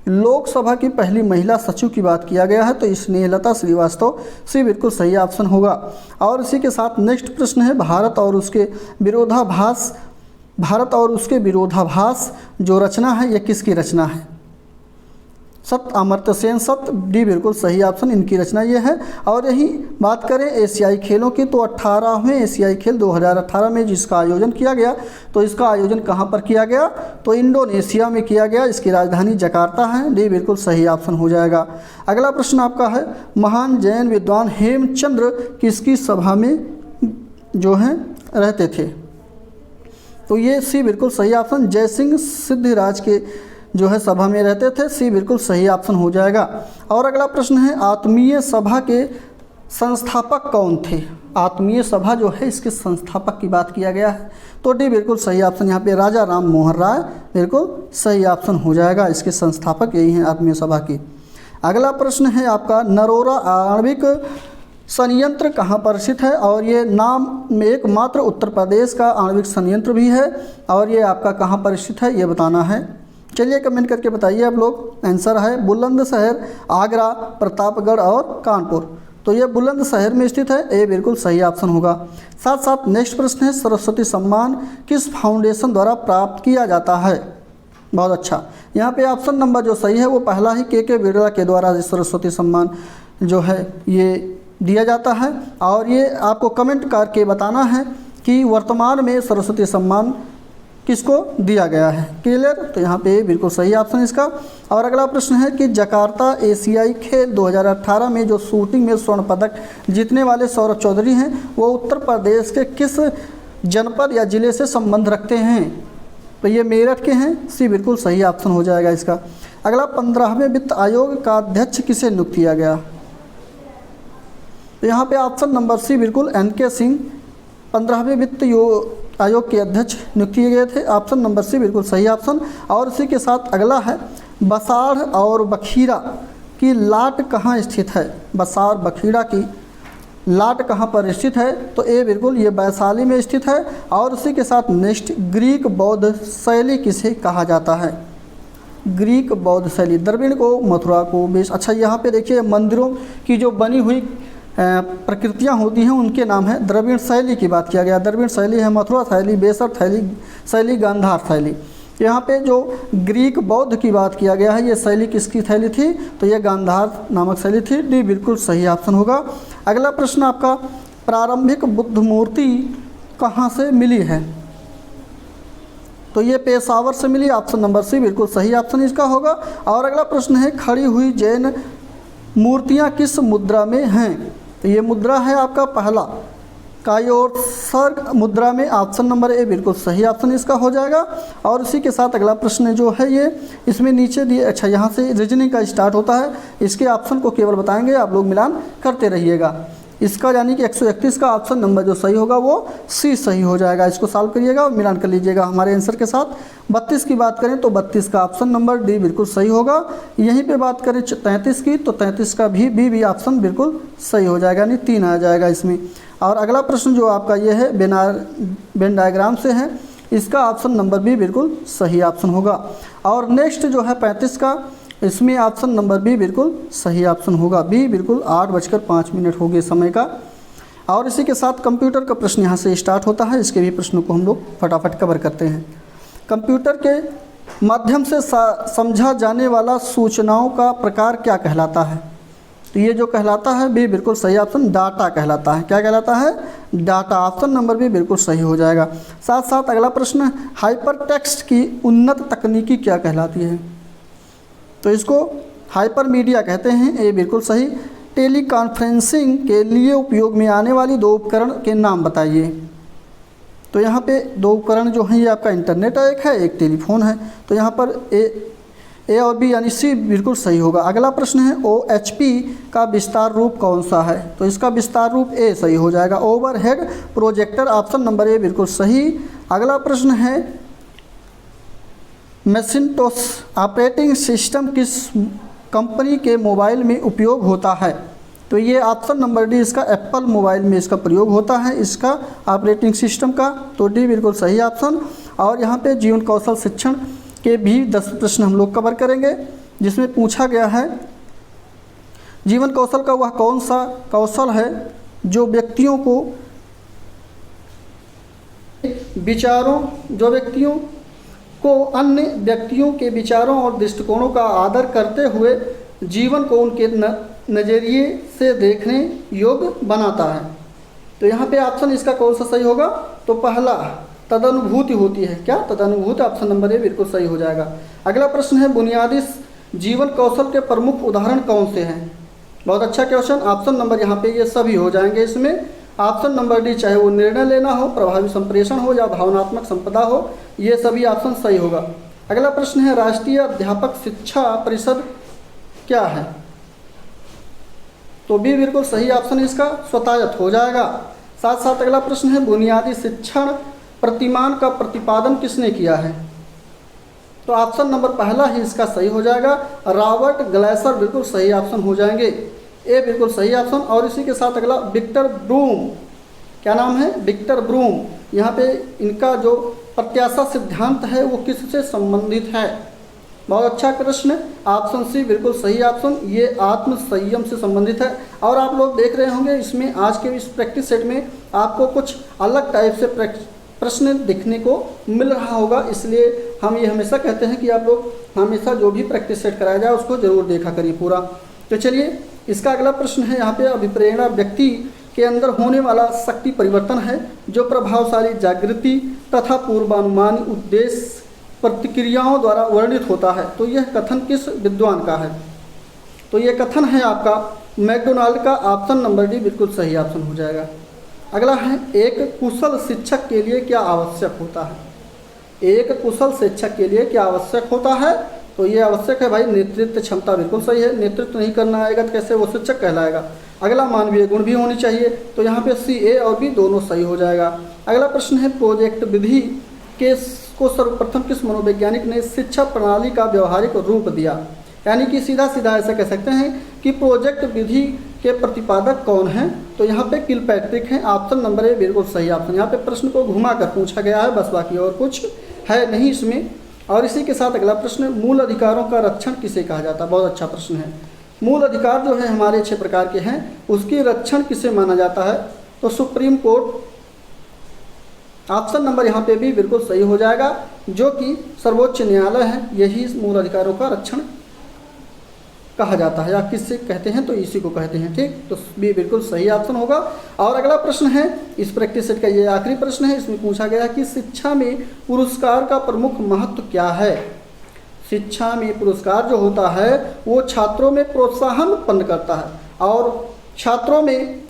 लोकसभा की पहली महिला सचिव की बात किया गया है तो स्नेहलता श्रीवास्तव, सी बिल्कुल सही ऑप्शन होगा। और इसी के साथ नेक्स्ट प्रश्न है भारत और उसके विरोधाभास जो रचना है यह किसकी रचना है? सत अमर्त्य सेन सत, डी बिल्कुल सही ऑप्शन, इनकी रचना ये है। और यही बात करें एशियाई खेलों की तो 18वें एशियाई खेल 2018 में जिसका आयोजन किया गया तो इसका आयोजन कहाँ पर किया गया? तो इंडोनेशिया में किया गया। इसकी राजधानी जकार्ता है, डी बिल्कुल सही ऑप्शन हो जाएगा। अगला प्रश्न आपका है महान जैन विद्वान हेमचंद्र किसकी सभा में जो है रहते थे? तो ये सी बिल्कुल सही ऑप्शन, जयसिंह सिद्धिराज के जो है सभा में रहते थे, सी बिल्कुल सही ऑप्शन हो जाएगा। और अगला प्रश्न है आत्मीय सभा के संस्थापक कौन थे? आत्मीय सभा जो है इसके संस्थापक की बात किया गया है तो डी बिल्कुल सही ऑप्शन, यहाँ पे राजा राम मोहन राय बिल्कुल सही ऑप्शन हो जाएगा। इसके संस्थापक यही हैं आत्मीय सभा की। अगला प्रश्न है आपका नरोरा आणविक संयंत्र कहाँ पर स्थित है? और ये नाम में एकमात्र उत्तर प्रदेश का आणविक संयंत्र भी है। और ये आपका कहाँ पर स्थित है ये बताना है। चलिए कमेंट करके बताइए आप लोग। आंसर है बुलंदशहर, आगरा, प्रतापगढ़ और कानपुर। तो ये बुलंदशहर में स्थित है, ए बिल्कुल सही ऑप्शन होगा। साथ साथ नेक्स्ट प्रश्न है सरस्वती सम्मान किस फाउंडेशन द्वारा प्राप्त किया जाता है? बहुत अच्छा, यहाँ पे ऑप्शन नंबर जो सही है वो पहला ही के बिरला के द्वारा सरस्वती सम्मान जो है ये दिया जाता है। और ये आपको कमेंट करके बताना है कि वर्तमान में सरस्वती सम्मान किसको दिया गया है। क्लियर? तो यहाँ पे बिल्कुल सही ऑप्शन इसका। और अगला प्रश्न है कि जकार्ता एशियाई खेल 2018 में जो शूटिंग में स्वर्ण पदक जीतने वाले सौरभ चौधरी हैं वो उत्तर प्रदेश के किस जनपद या ज़िले से संबंध रखते हैं? तो ये मेरठ के हैं, सी बिल्कुल सही ऑप्शन हो जाएगा इसका। अगला 15वें वित्त आयोग का अध्यक्ष किसे नियुक्त किया गया? तो यहाँ पे ऑप्शन नंबर सी बिल्कुल NK सिंह 15वें वित्त आयोग के अध्यक्ष नियुक्त किए गए थे। ऑप्शन नंबर सी बिल्कुल सही ऑप्शन। और इसी के साथ अगला है बसाड़ और बखीरा की लाट कहाँ स्थित है? बसाड़ बखीरा की लाट कहाँ पर स्थित है? तो ए बिल्कुल ये वैशाली में स्थित है। और उसी के साथ नेक्स्ट ग्रीक बौद्ध शैली किसे कहा जाता है? ग्रीक बौद्ध शैली द्रविड़ को, मथुरा को बेस। अच्छा यहाँ पे देखिए मंदिरों की जो बनी हुई प्रकृतियाँ होती हैं उनके नाम है द्रविड़ शैली की बात किया गया। द्रविड़ शैली है मथुरा शैली, बेसर शैली, गांधार शैली। यहाँ पे जो ग्रीक बौद्ध की बात किया गया है ये शैली किसकी शैली थी? तो ये गांधार नामक शैली थी, डी बिल्कुल सही ऑप्शन होगा। अगला प्रश्न आपका प्रारंभिक बुद्ध मूर्ति कहाँ से मिली है? तो ये पेशावर से मिली, ऑप्शन नंबर सी बिल्कुल सही ऑप्शन इसका होगा। और अगला प्रश्न है खड़ी हुई जैन मूर्तियाँ किस मुद्रा में हैं? तो ये मुद्रा है आपका पहला कायोत्सर्ग मुद्रा में, ऑप्शन नंबर ए बिल्कुल सही ऑप्शन इसका हो जाएगा। और इसी के साथ अगला प्रश्न जो है ये इसमें नीचे दिए, अच्छा यहाँ से रीजनिंग का स्टार्ट होता है, इसके ऑप्शन को केवल बताएंगे, आप लोग मिलान करते रहिएगा। इसका यानी कि 131 का ऑप्शन नंबर जो सही होगा वो सी सही हो जाएगा। इसको सॉल्व करिएगा और मिलान कर लीजिएगा हमारे आंसर के साथ। 32 की बात करें तो 32 का ऑप्शन नंबर डी बिल्कुल सही होगा। यहीं पे बात करें 33 की तो 33 का भी ऑप्शन बिल्कुल सही हो जाएगा, यानी 3 आ जाएगा इसमें। और अगला प्रश्न जो आपका ये है वेन डायग्राम से है, इसका ऑप्शन नंबर बी बिल्कुल सही ऑप्शन होगा। और नेक्स्ट जो है 35 का, इसमें ऑप्शन नंबर बी बिल्कुल सही ऑप्शन होगा। बी बिल्कुल 8:05 हो गए समय का। और इसी के साथ कंप्यूटर का प्रश्न यहाँ से स्टार्ट होता है, इसके भी प्रश्नों को हम लोग फटाफट कवर करते हैं। कंप्यूटर के माध्यम से समझा जाने वाला सूचनाओं का प्रकार क्या कहलाता है? तो ये जो कहलाता है बी बिल्कुल सही ऑप्शन डाटा कहलाता है। क्या कहलाता है? डाटा, ऑप्शन नंबर बी बिल्कुल सही हो जाएगा। साथ साथ अगला प्रश्न हाइपर टेक्स्ट की उन्नत तकनीकी क्या कहलाती है? तो इसको हाइपर मीडिया कहते हैं, ये बिल्कुल सही। टेली कॉन्फ्रेंसिंग के लिए उपयोग में आने वाली 2 उपकरण के नाम बताइए। तो यहाँ पे 2 उपकरण जो हैं ये आपका इंटरनेट एक है, एक टेलीफोन है। तो यहाँ पर ए और बी यानी सी बिल्कुल सही होगा। अगला प्रश्न है OHP का विस्तार रूप कौन सा है? तो इसका विस्तार रूप ए सही हो जाएगा, overhead projector, option number A बिल्कुल सही। अगला प्रश्न है मैकिन्टोश ऑपरेटिंग सिस्टम किस कंपनी के मोबाइल में उपयोग होता है? तो ये ऑप्शन नंबर डी इसका एप्पल मोबाइल में इसका प्रयोग होता है, इसका ऑपरेटिंग सिस्टम का, तो डी बिल्कुल सही ऑप्शन। और यहाँ पे जीवन कौशल शिक्षण के भी 10 प्रश्न हम लोग कवर करेंगे। जिसमें पूछा गया है जीवन कौशल का वह कौन सा कौशल है जो व्यक्तियों को अन्य व्यक्तियों के विचारों और दृष्टिकोणों का आदर करते हुए जीवन को उनके नज़रिए से देखने योग्य बनाता है। तो यहाँ पे ऑप्शन इसका कौन सा सही होगा? तो पहला तदनुभूति होती है। क्या? तदनुभूति। ऑप्शन नंबर ए बिल्कुल सही हो जाएगा। अगला प्रश्न है बुनियादी जीवन कौशल के प्रमुख उदाहरण कौन से हैं? बहुत अच्छा क्वेश्चन। ऑप्शन नंबर यहाँ पे ये सभी हो जाएंगे इसमें। ऑप्शन नंबर डी, चाहे वो निर्णय लेना हो, प्रभावी संप्रेषण हो या भावनात्मक संपदा हो, ये सभी ऑप्शन सही होगा। अगला प्रश्न है राष्ट्रीय अध्यापक शिक्षा परिषद क्या है? तो बी बिल्कुल सही ऑप्शन इसका स्वतायत हो जाएगा। साथ साथ अगला प्रश्न है बुनियादी शिक्षण प्रतिमान का प्रतिपादन किसने किया है? तो ऑप्शन नंबर पहला ही इसका सही हो जाएगा, रॉबर्ट ग्लेसर बिल्कुल सही ऑप्शन हो जाएंगे। ए बिल्कुल सही ऑप्शन। और इसी के साथ अगला विक्टर ब्रूम, क्या नाम है? Victor Broom. यहाँ पे इनका जो प्रत्याशा सिद्धांत है वो किससे संबंधित है? बहुत अच्छा प्रश्न। ऑप्शन सी बिल्कुल सही ऑप्शन, ये आत्म संयम से संबंधित है। और आप लोग देख रहे होंगे इसमें आज के इस प्रैक्टिस सेट में आपको कुछ अलग टाइप से प्रश्न दिखने को मिल रहा होगा, इसलिए हम ये हमेशा कहते हैं कि आप लोग हमेशा जो भी प्रैक्टिस सेट कराया जाए उसको ज़रूर देखा करिए पूरा। तो चलिए इसका अगला प्रश्न है यहाँ पे अभिप्रेरणा व्यक्ति के अंदर होने वाला शक्ति परिवर्तन है जो प्रभावशाली जागृति तथा पूर्वानुमानी उद्देश्य प्रतिक्रियाओं द्वारा वर्णित होता है। तो यह कथन किस विद्वान का है? तो यह कथन है आपका मैकडोनाल्ड का। ऑप्शन नंबर डी बिल्कुल सही ऑप्शन हो जाएगा। अगला है एक कुशल शिक्षक के लिए क्या आवश्यक होता है? एक कुशल शिक्षक के लिए क्या आवश्यक होता है? तो ये आवश्यक है भाई नेतृत्व क्षमता, बिल्कुल सही है। नेतृत्व नहीं करना आएगा तो कैसे वो शिक्षक कहलाएगा? अगला मानवीय गुण भी होनी चाहिए, तो यहाँ पे सी, ए और बी दोनों सही हो जाएगा। अगला प्रश्न है प्रोजेक्ट विधि को सर्वप्रथम किस मनोवैज्ञानिक ने शिक्षा प्रणाली का व्यवहारिक रूप दिया? यानी कि सीधा सीधा ऐसा कह सकते हैं कि प्रोजेक्ट विधि के प्रतिपादक कौन हैं? तो यहाँ पे किलपैट्रिक हैं। ऑप्शन नंबर ए बिल्कुल सही ऑप्शन। यहाँ पे प्रश्न को घुमा कर पूछा गया है, बस बाकी और कुछ है नहीं इसमें। और इसी के साथ अगला प्रश्न, मूल अधिकारों का रक्षण किसे कहा जाता है? बहुत अच्छा प्रश्न है। मूल अधिकार जो है हमारे 6 प्रकार के हैं, उसकी रक्षण किसे माना जाता है? तो सुप्रीम कोर्ट। ऑप्शन नंबर यहाँ पे भी बिल्कुल सही हो जाएगा, जो कि सर्वोच्च न्यायालय है, यही मूल अधिकारों का रक्षण कहा जाता है। या किससे कहते हैं? तो इसी को कहते हैं। ठीक, तो बी बिल्कुल सही ऑप्शन होगा। और अगला प्रश्न है इस प्रैक्टिस सेट का ये आखिरी प्रश्न है। इसमें पूछा गया कि शिक्षा में पुरस्कार का प्रमुख महत्व क्या है? शिक्षा में पुरस्कार जो होता है वो छात्रों में प्रोत्साहन उत्पन्न करता है और छात्रों में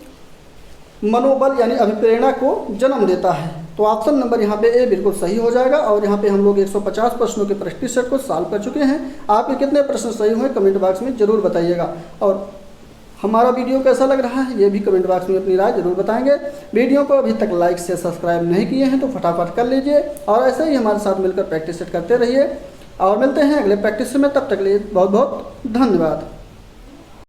मनोबल यानी अभिप्रेरणा को जन्म देता है। तो ऑप्शन नंबर यहाँ पे ए बिल्कुल सही हो जाएगा। और यहाँ पे हम लोग 150 प्रश्नों के प्रैक्टिस सेट को सॉल्व कर चुके हैं। आपके कितने प्रश्न सही हुए कमेंट बॉक्स में ज़रूर बताइएगा। और हमारा वीडियो कैसा लग रहा है ये भी कमेंट बॉक्स में अपनी राय जरूर बताएंगे। वीडियो को अभी तक लाइक से सब्सक्राइब नहीं किए हैं तो फटाफट कर लीजिए और ऐसे ही हमारे साथ मिलकर प्रैक्टिस सेट करते रहिए। और मिलते हैं अगले प्रैक्टिस में, तब तक के लिए बहुत बहुत धन्यवाद।